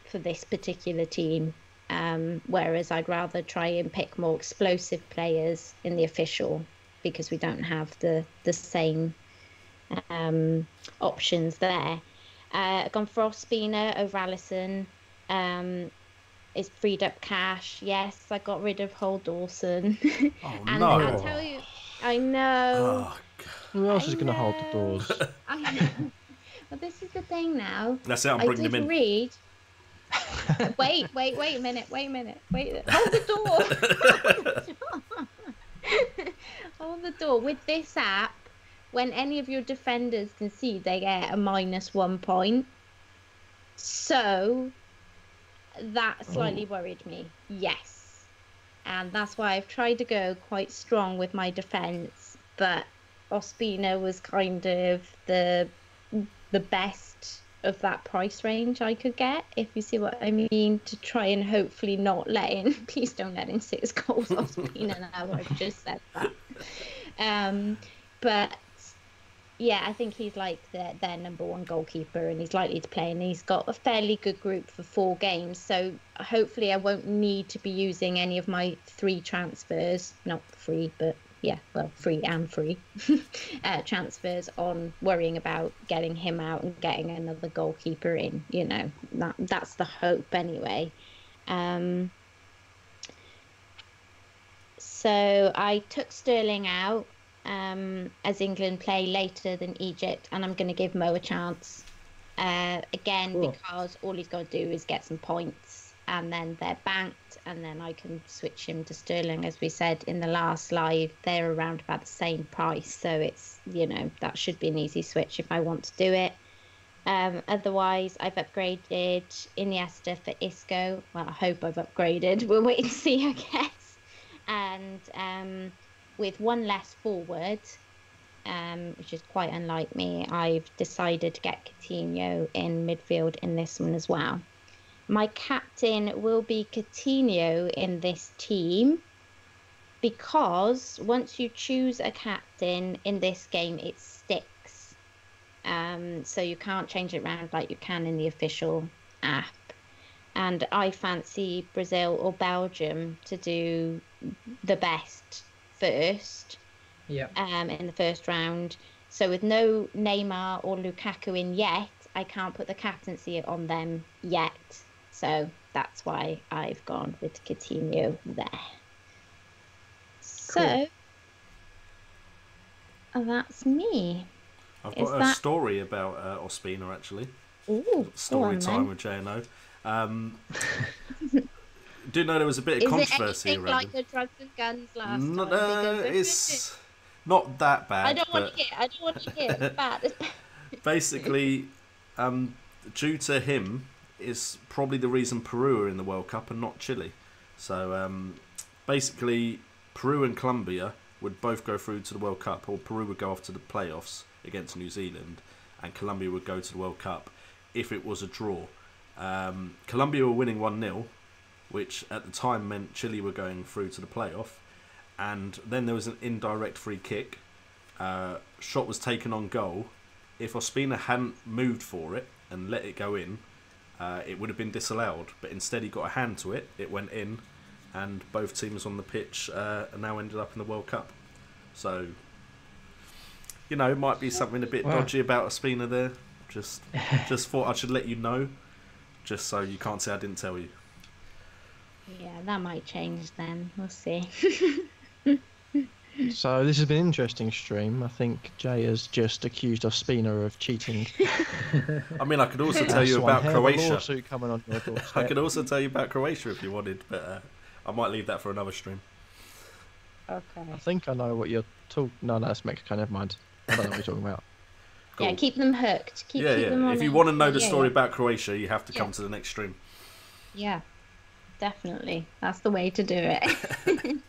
for this particular team. Whereas I'd rather try and pick more explosive players in the official, because we don't have the same options there. I've gone for Ospina over Alisson. It's freed up cash. Yes, I got rid of Hull Dawson. Oh, and no. I tell you, I know. Oh, Who else is going to hold the doors? I know. Well, this is the thing now. That's it, I'm bringing them in. Read. Wait a minute. Hold the door. Hold the door. With this app, when any of your defenders concede, they get a -1 point. So that slightly worried me. Yes. And that's why I've tried to go quite strong with my defence. But Ospina was kind of the best of that price range I could get, if you see what I mean, to try and hopefully not let in. Please don't let in 6 goals off Ospina now. I've just said that. But yeah, I think he's like their #1 goalkeeper, and he's likely to play, and he's got a fairly good group for 4 games. So hopefully I won't need to be using any of my 3 transfers, not free, but yeah, well, free transfers on worrying about getting him out and getting another goalkeeper in. That's the hope anyway. So I took Sterling out, as England play later than Egypt, and I'm going to give Mo a chance again, because all he's got to do is get some points, and then they're banked, and then I can switch him to Sterling. As we said in the last live, they're around about the same price, so it's that should be an easy switch if I want to do it. Otherwise, I've upgraded Iniesta for Isco. Well, I hope I've upgraded. We'll wait and see, I guess. And with one less forward, which is quite unlike me, I've decided to get Coutinho in midfield in this one as well. My captain will be Coutinho in this team, because once you choose a captain in this game, it sticks. So you can't change it around like you can in the official app. And I fancy Brazil or Belgium to do the best first. In the first round. So with no Neymar or Lukaku in yet, I can't put the captaincy on them yet. So that's why I've gone with Coutinho there. So that's me. I've Is got a that... story about Ospina, actually. Ooh, Story go on, time then. with J&O. Do know there was a bit of Is controversy it anything around like him. the drugs and guns last No, time? Because it's not that bad. I don't want but to hear. I don't want to hear. It's bad. It's bad. basically, due to him, is probably the reason Peru are in the World Cup and not Chile. So basically, Peru and Colombia would both go through to the World Cup, or Peru would go off to the playoffs against New Zealand, and Colombia would go to the World Cup if it was a draw. Colombia were winning 1-0, which at the time meant Chile were going through to the playoff, and then there was an indirect free kick. Shot was taken on goal. If Ospina hadn't moved for it and let it go in, it would have been disallowed, but instead he got a hand to it, it went in, and both teams on the pitch are now ended up in the World Cup. So, you know, it might be something a bit dodgy about Ospina there. Just thought I should let you know, just so you can't say I didn't tell you. Yeah, that might change then. We'll see. So this has been an interesting stream. I think Jay has just accused Ospina of cheating. I mean, I could also tell you That's one about hell of a Croatia. lawsuit coming on your doorstep. I could also tell you about Croatia if you wanted, but I might leave that for another stream. Okay. I think I know what you're talking. No, that's Mexico. Never mind. I don't know what you're talking about. Cool. Yeah, keep them hooked. Keep them on. If you want to know the story about Croatia, you have to come to the next stream. Yeah, definitely. That's the way to do it.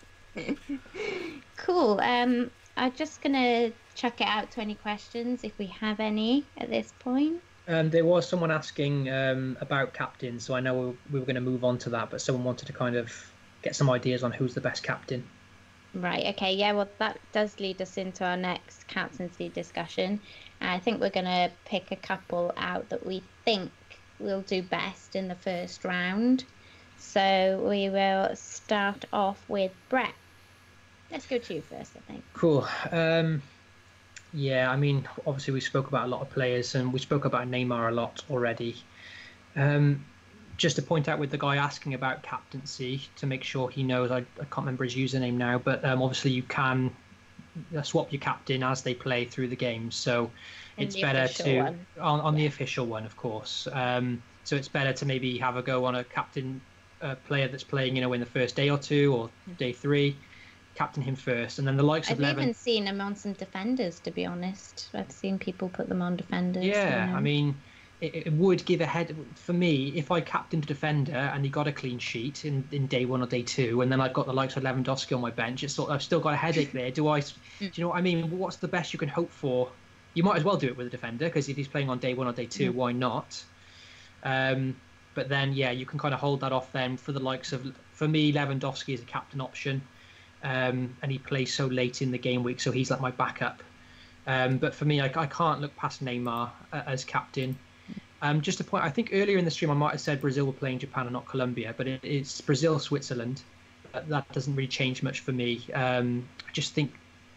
Cool. I'm just gonna chuck it out to any questions if we have any at this point. There was someone asking about captain, so I know we were going to move on to that, but someone wanted to kind of get some ideas on who's the best captain. Right, okay, yeah, well, that does lead us into our next captaincy discussion. I think we're going to pick a couple out that we think will do best in the first round. So we will start off with Brett. Let's go to you first, I think. Cool. Yeah, I mean, obviously we spoke about a lot of players, and we spoke about Neymar a lot already. Just to point out with the guy asking about captaincy, to make sure he knows, I can't remember his username now, but obviously you can swap your captain as they play through the game. So it's better to, on the official one, of course. So it's better to maybe have a go on a captain player that's playing, in the first day or two or day 3. Captain him first, and then the likes of I've even seen him on some defenders, to be honest. I've seen people put them on defenders. Yeah, I mean, it would give a head for me if I captained a defender and he got a clean sheet in day 1 or day 2, and then I've got the likes of Lewandowski on my bench. It's I've still got a headache there. Do you know what I mean? What's the best you can hope for? You might as well do it with a defender, because if he's playing on day 1 or day 2, why not? But then, yeah, you can kind of hold that off then for the likes of, for me, Lewandowski is a captain option. And he plays so late in the game week, so he's like my backup. But for me, I can't look past Neymar as captain. Just a point, I think earlier in the stream I might have said Brazil were playing Japan and not Colombia, but it's Brazil-Switzerland. That doesn't really change much for me. I just think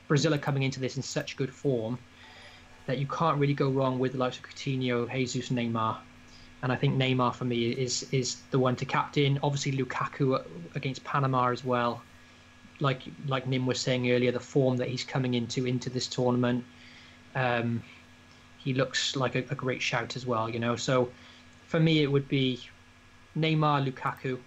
Brazil are coming into this in such good form that you can't really go wrong with the likes of Coutinho, Jesus, Neymar. And I think Neymar for me is the one to captain. Obviously Lukaku against Panama as well. Like Nim was saying earlier, the form that he's coming into this tournament, he looks like a great shout as well, So for me, it would be Neymar, Lukaku,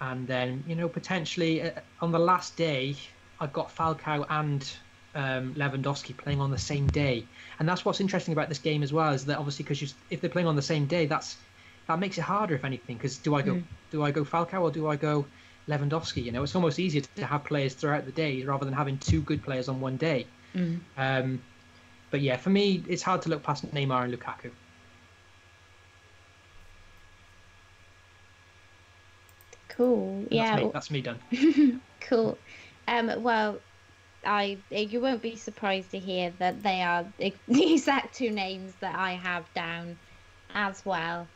and then potentially on the last day, I've got Falcao and Lewandowski playing on the same day, and that's what's interesting about this game as well, is that obviously because if they're playing on the same day, that makes it harder if anything. Because do I go Falcao or do I go Lewandowski? It's almost easier to have players throughout the day rather than having 2 good players on one day. But yeah, for me, it's hard to look past Neymar and Lukaku. Cool. Yeah, that's me done. Cool. Well, you won't be surprised to hear that they are the exact 2 names that I have down as well.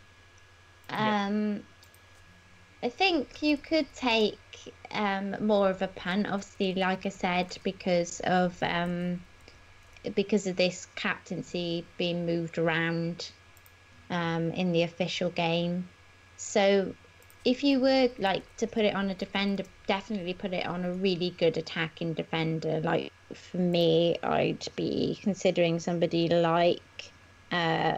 I think you could take more of a punt, obviously, like I said, because of this captaincy being moved around in the official game. So if you were like to put it on a defender, definitely put it on a really good attacking defender. Like for me, I'd be considering somebody like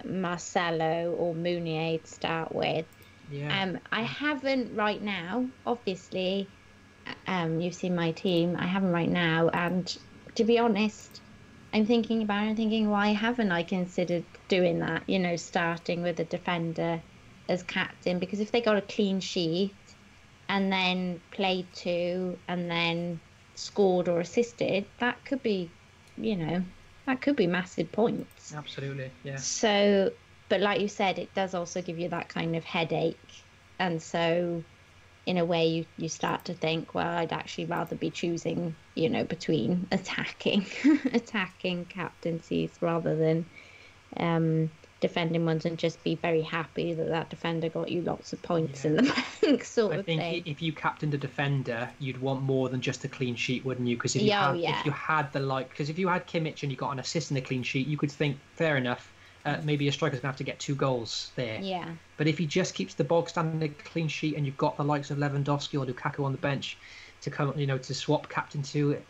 Marcelo or Mounier to start with. Yeah. I haven't right now, obviously. You've seen my team. I haven't right now, and to be honest, I'm thinking about it and thinking, why haven't I considered doing that? You know, starting with a defender as captain, because if they got a clean sheet and then played two and then scored or assisted, that could be, you know, that could be massive points. Absolutely. Yeah. So, but like you said, it does also give you that kind of headache. And so, in a way, you start to think, well, I'd actually rather be choosing, you know, between attacking captaincies rather than defending ones, and just be very happy that defender got you lots of points in the bank, sort of thing. I think if you captained a defender, you'd want more than just a clean sheet, wouldn't you? Because if you had because if you had Kimmich and you got an assist and a clean sheet, you could think, fair enough, maybe a striker's gonna have to get 2 goals there. Yeah. But if he just keeps the bog standard clean sheet and you've got the likes of Lewandowski or Lukaku on the bench to come, you know, to swap captain to,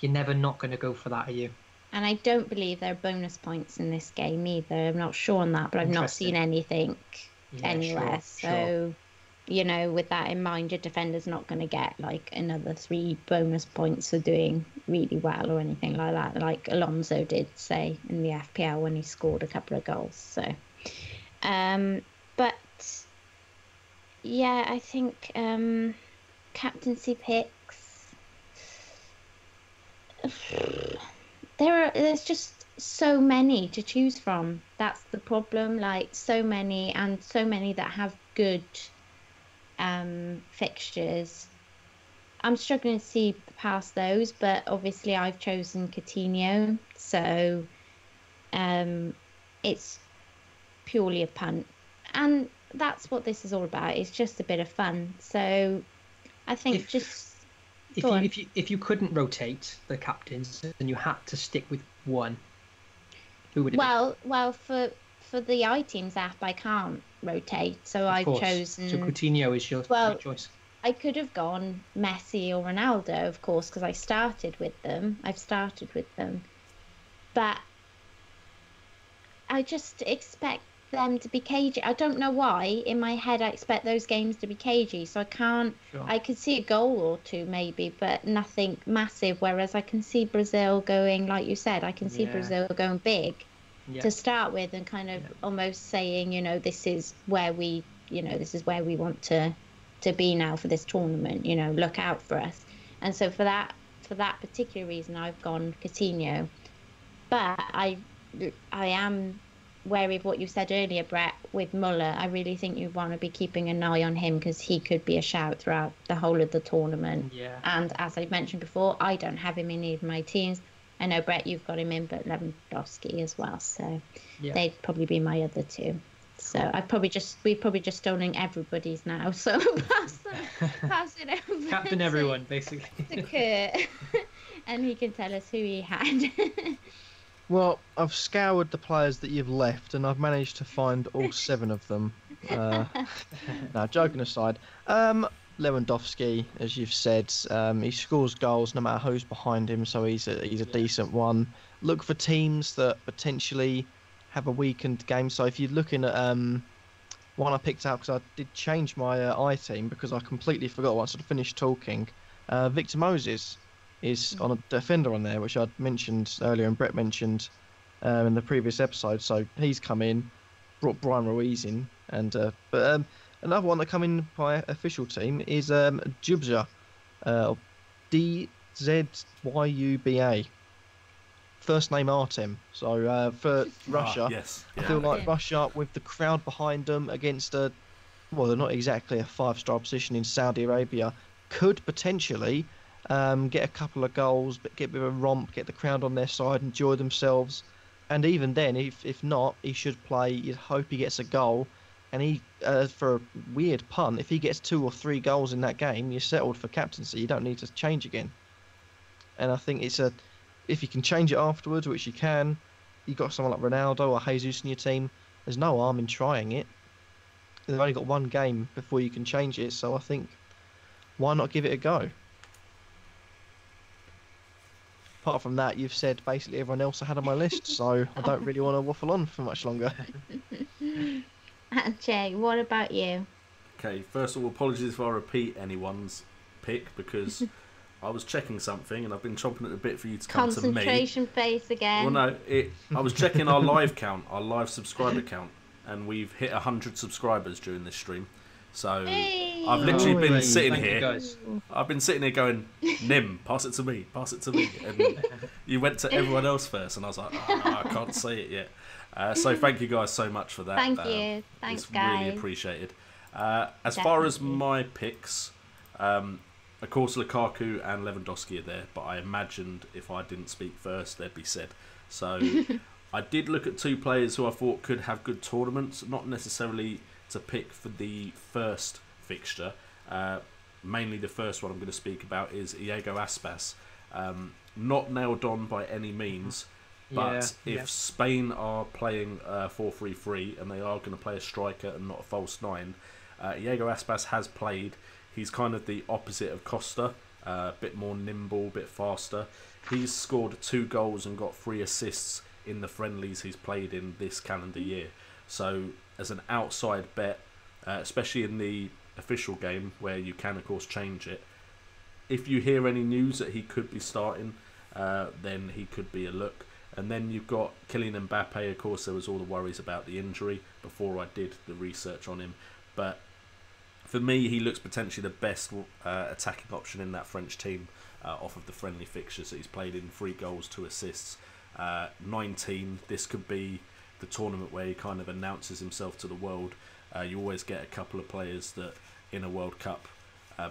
you're never not going to go for that, are you? And I don't believe there are bonus points in this game either. I'm not sure on that, but I've not seen anything anywhere. So, you know, with that in mind, your defender's not going to get like another 3 bonus points for doing really well or anything like that, like Alonso did, say, in the FPL when he scored a couple of goals. So, but yeah, I think captaincy picks. There's just so many to choose from. That's the problem. Like so many, and so many that have good fixtures. I'm struggling to see past those, but obviously I've chosen Coutinho, so it's purely a punt, and that's what this is all about. It's just a bit of fun. So I think if you couldn't rotate the captains and you had to stick with one, who would it be? Well, for the iTeams app, I can't rotate, so I've chosen. So Coutinho is your choice. I could have gone Messi or Ronaldo, of course, because I started with them. I've started with them, but I just expect them to be cagey. I don't know why. In my head, I expect those games to be cagey, so I can't. Sure. I could see a goal or two maybe, but nothing massive. Whereas I can see Brazil going, like you said, I can see Brazil going big to start with, and kind of almost saying, you know, this is where we want to be now for this tournament. You know, look out for us. And so for that particular reason, I've gone Coutinho. But I am wary of what you said earlier, Brett, with Muller. I really think you want to be keeping an eye on him, because he could be a shout throughout the whole of the tournament. Yeah. And as I mentioned before, I don't have him in either of my teams. I know, Brett, you've got him in, but Lewandowski as well. So they'd probably be my other two. So we've probably just stolen everybody's now. So pass it over. Captain everyone, basically. To Kurt, and he can tell us who he had. Well, I've scoured the players that you've left, and I've managed to find all 7 of them. No, joking aside, Lewandowski, as you've said, he scores goals no matter who's behind him, so he's a decent one. Look for teams that potentially have a weakened game. So if you're looking at one I picked out, because I did change my I-team because I completely forgot once I finished talking. Victor Moses is on a defender on there, which I'd mentioned earlier and Brett mentioned in the previous episode. So he's come in, brought Brian Ruiz in, and but another one that come in by official team is Djubja, DZYUBA. First name Artem. So for Russia, I feel like Russia, with the crowd behind them against they're not exactly a 5-star position in Saudi Arabia, could potentially get a couple of goals, but get a bit of a romp, get the crowd on their side, enjoy themselves. And even then, if not, he should play. You'd hope he gets a goal. And he, for a weird pun, if he gets 2 or 3 goals in that game, you're settled for captaincy. You don't need to change again. And I think if you can change it afterwards, which you can, you've got someone like Ronaldo or Jesus in your team, there's no harm in trying it. They've only got one game before you can change it, so I think why not give it a go? Apart from that, you've said basically everyone else I had on my list, so I don't really want to waffle on for much longer. And Jay, what about you? Okay, first of all, apologies if I repeat anyone's pick, because I was checking something and I've been chomping at the bit for you to come to me. Concentration face again. Well, no, I was checking our live count, our live subscriber count, and we've hit 100 subscribers during this stream. So Hey! I've literally been sitting Thank you, here. guys. I've been sitting here going, Nim, pass it to me, pass it to me. And you went to everyone else first, and I was like, oh, no, I can't say it yet. So thank you guys so much for that. Thank you. Thanks, it's guys. really appreciated. As far as Definitely. my picks, of course Lukaku and Lewandowski are there, but I imagined if I didn't speak first, they'd be said. So I did look at two players who I thought could have good tournaments, not necessarily to pick for the first fixture. Mainly the first one I'm going to speak about is Iago Aspas. Not nailed on by any means, but if Spain are playing 4-3-3 and they are going to play a striker and not a false nine, Iago Aspas has played. He's kind of the opposite of Costa, a bit more nimble, a bit faster. He's scored 2 goals and got 3 assists in the friendlies he's played in this calendar year. So as an outside bet, especially in the official game where you can of course change it, if you hear any news that he could be starting, then he could be a look. And then you've got Kylian Mbappe. Of course, there was all the worries about the injury before I did the research on him, but for me, he looks potentially the best attacking option in that French team off of the friendly fixtures that he's played in. 3 goals, 2 assists, 19. This could be the tournament where he kind of announces himself to the world. You always get a couple of players that in a World Cup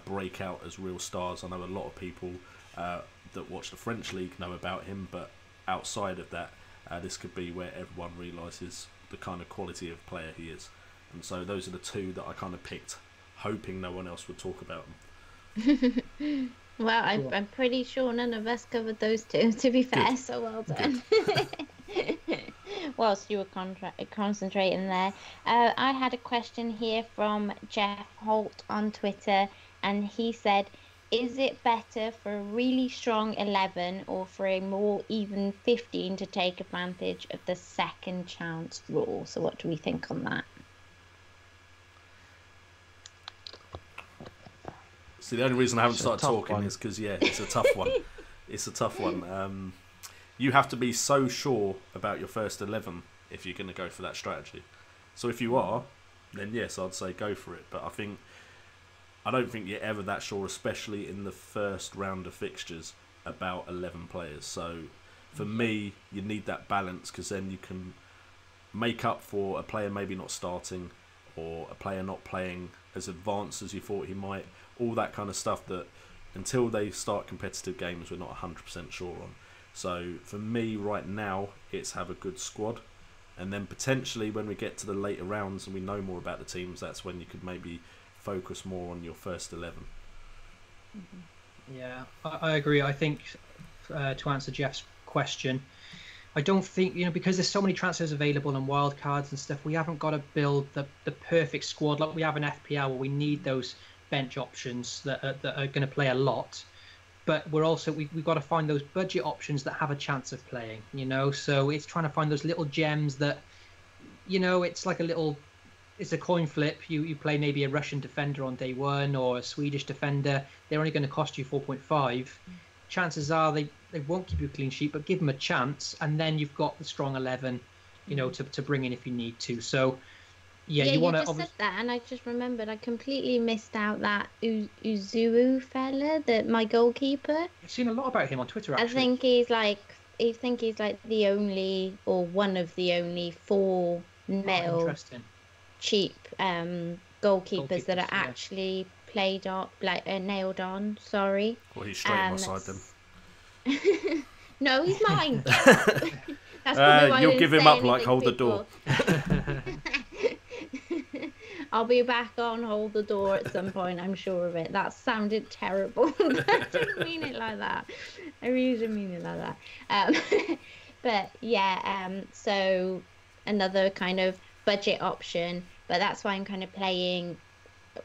break out as real stars. I know a lot of people that watch the French league know about him, but outside of that, this could be where everyone realises the kind of quality of player he is. And so those are the two that I kind of picked, hoping no one else would talk about them. Well, I'm pretty sure none of us covered those two, to be fair, so well done. Whilst you were concentrating there. I had a question here from Jeff Holt on Twitter, and he said, is it better for a really strong 11 or for a more even 15 to take advantage of the second chance rule? So what do we think on that? See, the only reason I haven't It's a started tough talking one. is because, yeah, it's a tough one. It's a tough one. You have to be so sure about your first 11 if you're going to go for that strategy. So if you are, then yes, I'd say go for it. But I don't think you're ever that sure, especially in the first round of fixtures, about 11 players. So for me, you need that balance, because then you can make up for a player maybe not starting or a player not playing as advanced as you thought he might. All that kind of stuff that until they start competitive games we're not 100% sure on. So for me right now, it's have a good squad, and then potentially when we get to the later rounds and we know more about the teams, that's when you could maybe focus more on your first 11. Yeah, I agree. I think to answer Jeff's question, I don't think, because there's so many transfers available and wildcards and stuff, we haven't got to build the perfect squad like we have in FPL, where we need those bench options that are going to play a lot. But we've got to find those budget options that have a chance of playing, So it's trying to find those little gems that, it's like it's a coin flip. You play maybe a Russian defender on day one or a Swedish defender. They're only going to cost you 4.5. Chances are they won't keep you a clean sheet, but give them a chance, and then you've got the strong 11, to bring in if you need to. So yeah, you want to. Just said that, and I just remembered I completely missed out that Uzuo fella, my goalkeeper. I've seen a lot about him on Twitter. Actually, I think he's like the only or one of the only 4 male cheap goalkeepers that are actually played on, nailed on. Sorry. Well, he's straight on my side then. No, he's mine. That's probably why you'll give him up like hold the door. I'll be back on hold the door at some point, I'm sure of it. That sounded terrible. I didn't mean it like that. I really didn't mean it like that. But yeah, so another kind of budget option. but that's why I'm kind of playing.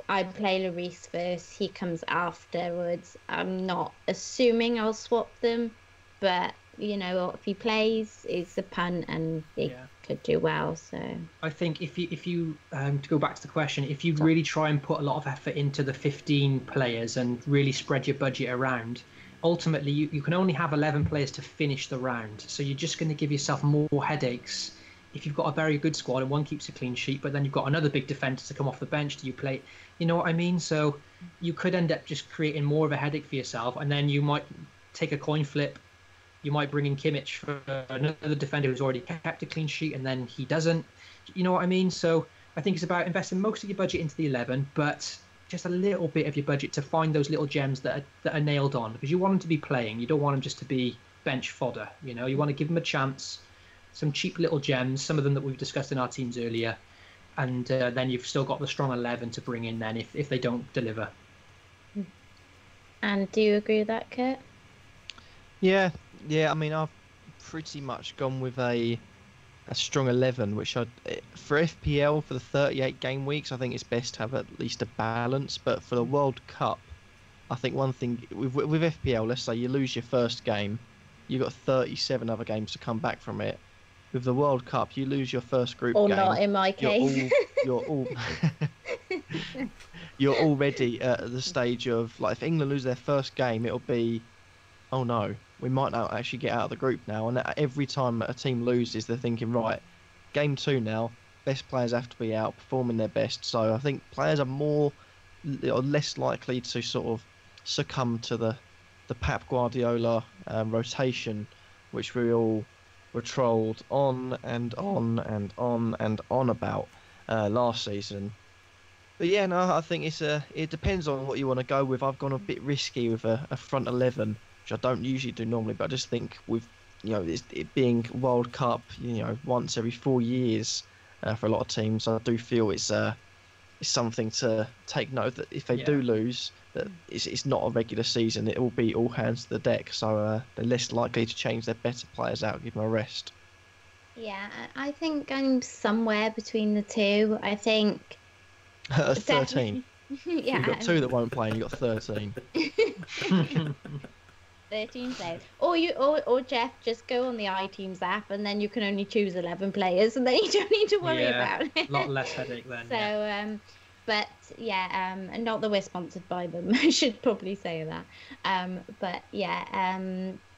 I play Lloris first. He comes afterwards. I'm not assuming I'll swap them, but if he plays, it's a punt and he could do well. So I think if you to go back to the question, if you really try and put a lot of effort into the 15 players and really spread your budget around, ultimately you can only have 11 players to finish the round. So you're just going to give yourself more headaches if you've got a very good squad and one keeps a clean sheet, but then you've got another big defender to come off the bench. Do you play? You know what I mean? So you could end up just creating more of a headache for yourself, and then you might take a coin flip. You might bring in Kimmich for another defender who's already kept a clean sheet, and then he doesn't. You know what I mean? So I think it's about investing most of your budget into the 11, but just a little bit of your budget to find those little gems that are nailed on, because you want them to be playing. You don't want them just to be bench fodder. You want to give them a chance. Some cheap little gems, some of them that we've discussed in our teams earlier, and then you've still got the strong 11 to bring in then if they don't deliver. And do you agree with that, Kurt? Yeah. I mean, I've pretty much gone with a strong 11, which for FPL for the 38 game weeks, I think it's best to have at least a balance. But for the World Cup, I think one thing with FPL, let's say you lose your first game, you've got 37 other games to come back from it. With the World Cup, you lose your first group game. Or game. not in my case. You're already at the stage of, like, if England lose their first game, it'll be, oh no, we might not actually get out of the group now. And every time a team loses, they're thinking, right, game 2 now, best players have to be out, performing their best. So I think players are less likely to sort of succumb to the Pep Guardiola rotation, which we all were trolled on and on and on and on about last season. But yeah, no, I think it depends on what you want to go with. I've gone a bit risky with a front 11, which I don't usually do normally, but I just think with it being World Cup, once every 4 years for a lot of teams, I do feel it's something to take note that if they do lose, that it's not a regular season. It will be all hands to the deck, so they're less likely to change their better players out, give them a rest. Yeah, I think I'm somewhere between the two. I think 13. Yeah, You've got 2 that won't play, and you've got 13. 13 players. Or Jeff, just go on the iTeams app, and then you can only choose 11 players, and then you don't need to worry about it. A lot less headache then. So, but yeah, and not that we're sponsored by them. I should probably say that. But yeah,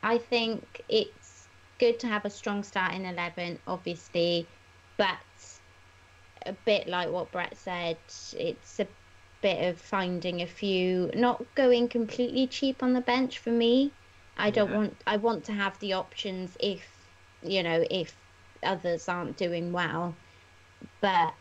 I think it's good to have a strong starting 11, obviously, but a bit like what Brett said, it's a bit of finding a few, not going completely cheap on the bench for me. I want to have the options if others aren't doing well, but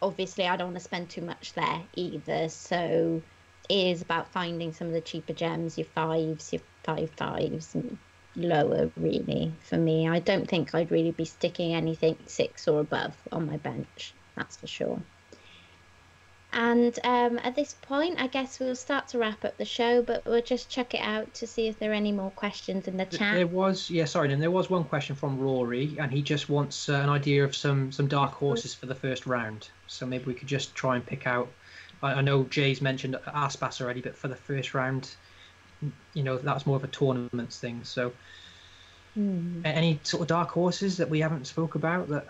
obviously I don't want to spend too much there either. So it is about finding some of the cheaper gems, your 5s, your 5/5s, and lower really for me. I don't think I'd really be sticking anything 6 or above on my bench, that's for sure. And at this point, I guess we'll start to wrap up the show, but we'll just check it out to see if there are any more questions in the chat. There was one question from Rory, and he just wants an idea of some dark horses for the first round. So maybe we could just try and pick out. I know Jay's mentioned Aspas already, but for the first round, that's more of a tournaments thing. So any sort of dark horses that we haven't spoke about that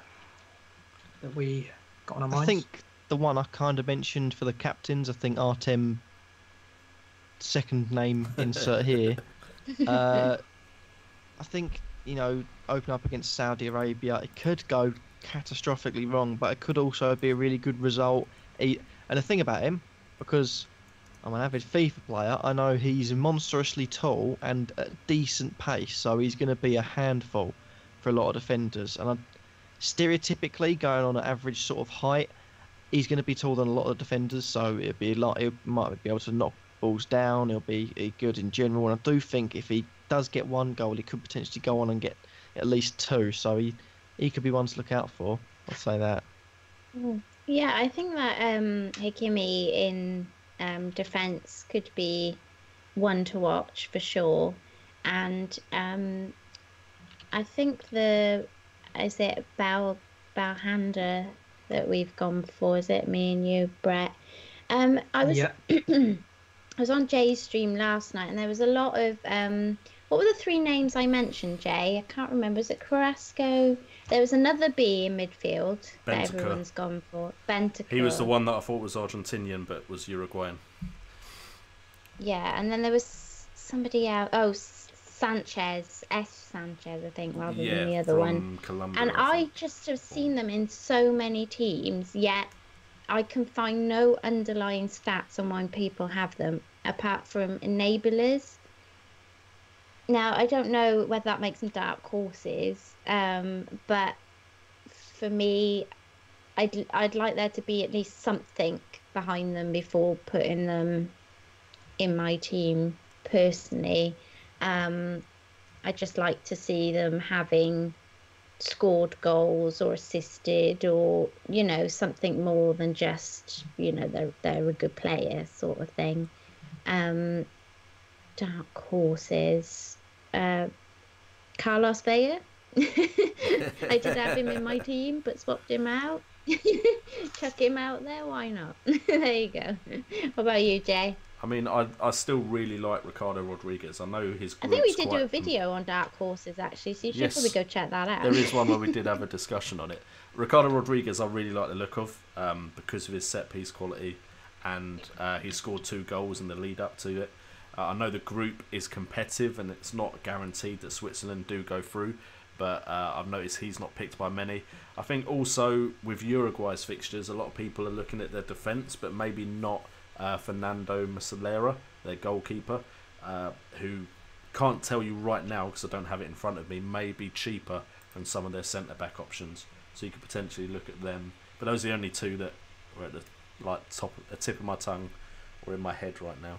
we got on our minds? I think the one I kind of mentioned for the captains, I think Artem, second name insert here. I think, open up against Saudi Arabia, it could go catastrophically wrong, but it could also be a really good result. And the thing about him, because I'm an avid FIFA player, I know he's monstrously tall and at decent pace, so he's going to be a handful for a lot of defenders. And stereotypically, going on an average sort of height, he's going to be taller than a lot of defenders, so he might be able to knock balls down. He'll be good in general, and I do think if he does get 1 goal, he could potentially go on and get at least 2. So he could be one to look out for. I'll say that. Yeah, I think that Hakimi in defence could be one to watch for sure, and I think Balhanda that we've gone for. Is it me and you, Brett? I was Yeah. I was on Jay's stream last night, and there was a lot of what were the three names I mentioned, Jay? I can't remember. Was it Carrasco? There was another B in midfield that Bentancur. everyone's gone for. Bentancur. He was the one that I thought was Argentinian, but was Uruguayan. Yeah, and then there was somebody else. Oh, Sanchez, Sanchez, I think, rather than the other one. Colombia, And I just have seen them in so many teams, yet I can find no underlying stats on why people have them apart from enablers. Now, I don't know whether that makes them dark horses, but for me, I'd like there to be at least something behind them before putting them in my team personally. I just like to see them having scored goals or assisted, or something more than just they're a good player sort of thing. Dark horses. Carlos Vela. I did have him in my team, but swapped him out. Chuck him out there, why not? There you go. What about you, Jay? I mean, I still really like Ricardo Rodriguez. I know his group's I think we did do a video on dark horses, actually, so you should probably go check that out. There is one where we did have a discussion on it. Ricardo Rodriguez, I really like the look of because of his set-piece quality, and he scored 2 goals in the lead-up to it. I know the group is competitive, and it's not guaranteed that Switzerland do go through, but I've noticed he's not picked by many. I think also with Uruguay's fixtures, a lot of people are looking at their defence, but maybe not Fernando Muslera, their goalkeeper, who can't tell you right now because I don't have it in front of me, may be cheaper than some of their centre-back options. So you could potentially look at them. But those are the only 2 that are at the tip of my tongue or in my head right now.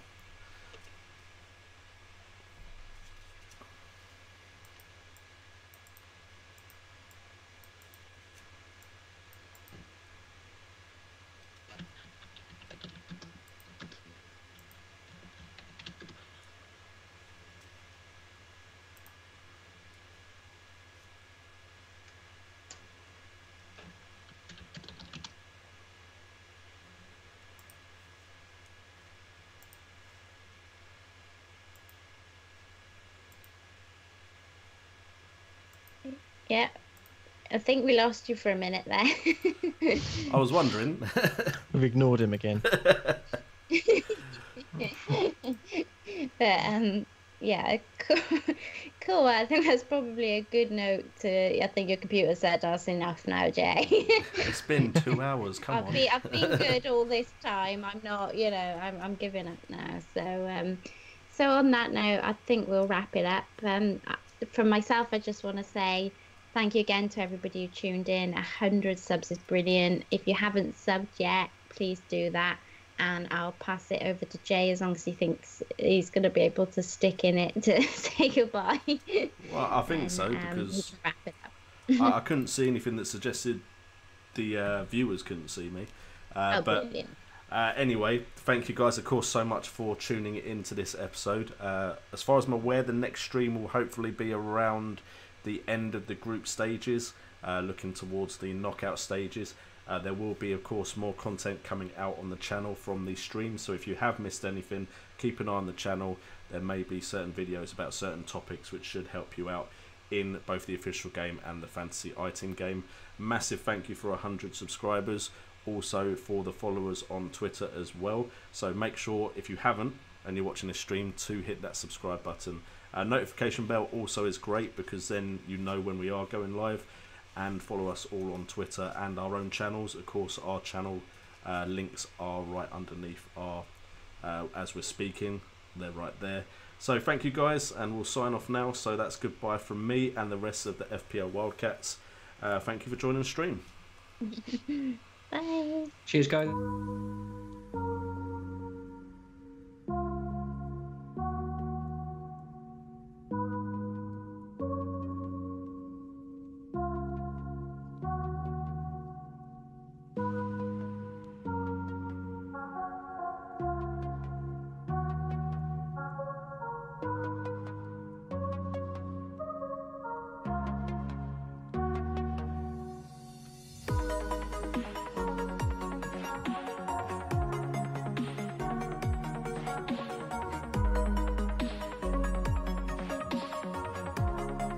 Yeah, I think we lost you for a minute there. I was wondering. We've ignored him again. But yeah, cool. I think that's probably a good note to. I think your computer said that's enough now, Jay. It's been 2 hours. Come on. I've been good all this time. I'm not, I'm giving up now. So on that note, I think we'll wrap it up. From myself, I just want to say thank you again to everybody who tuned in. 100 subs is brilliant. If you haven't subbed yet, please do that. And I'll pass it over to Jay as long as he thinks he's going to be able to stick in it to say goodbye. Well, I think so, because wrap it up. I couldn't see anything that suggested the viewers couldn't see me. But Brilliant. Anyway, thank you guys, of course, so much for tuning into this episode. As far as I'm aware, the next stream will hopefully be around the end of the group stages, looking towards the knockout stages. There will be, of course, more content coming out on the channel from these streams, so if you have missed anything, keep an eye on the channel. There may be certain videos about certain topics which should help you out in both the official game and the fantasy iTeam game. Massive thank you for 100 subscribers, also for the followers on Twitter as well. So make sure, if you haven't and you're watching this stream, to hit that subscribe button. Notification bell also is great because then you know when we are going live. And follow us all on Twitter and our own channels. Of course, our channel links are right underneath our as we're speaking. They're right there. So thank you guys, and we'll sign off now. So that's goodbye from me and the rest of the FPL WildCats. Thank you for joining the stream. Bye. Cheers, guys.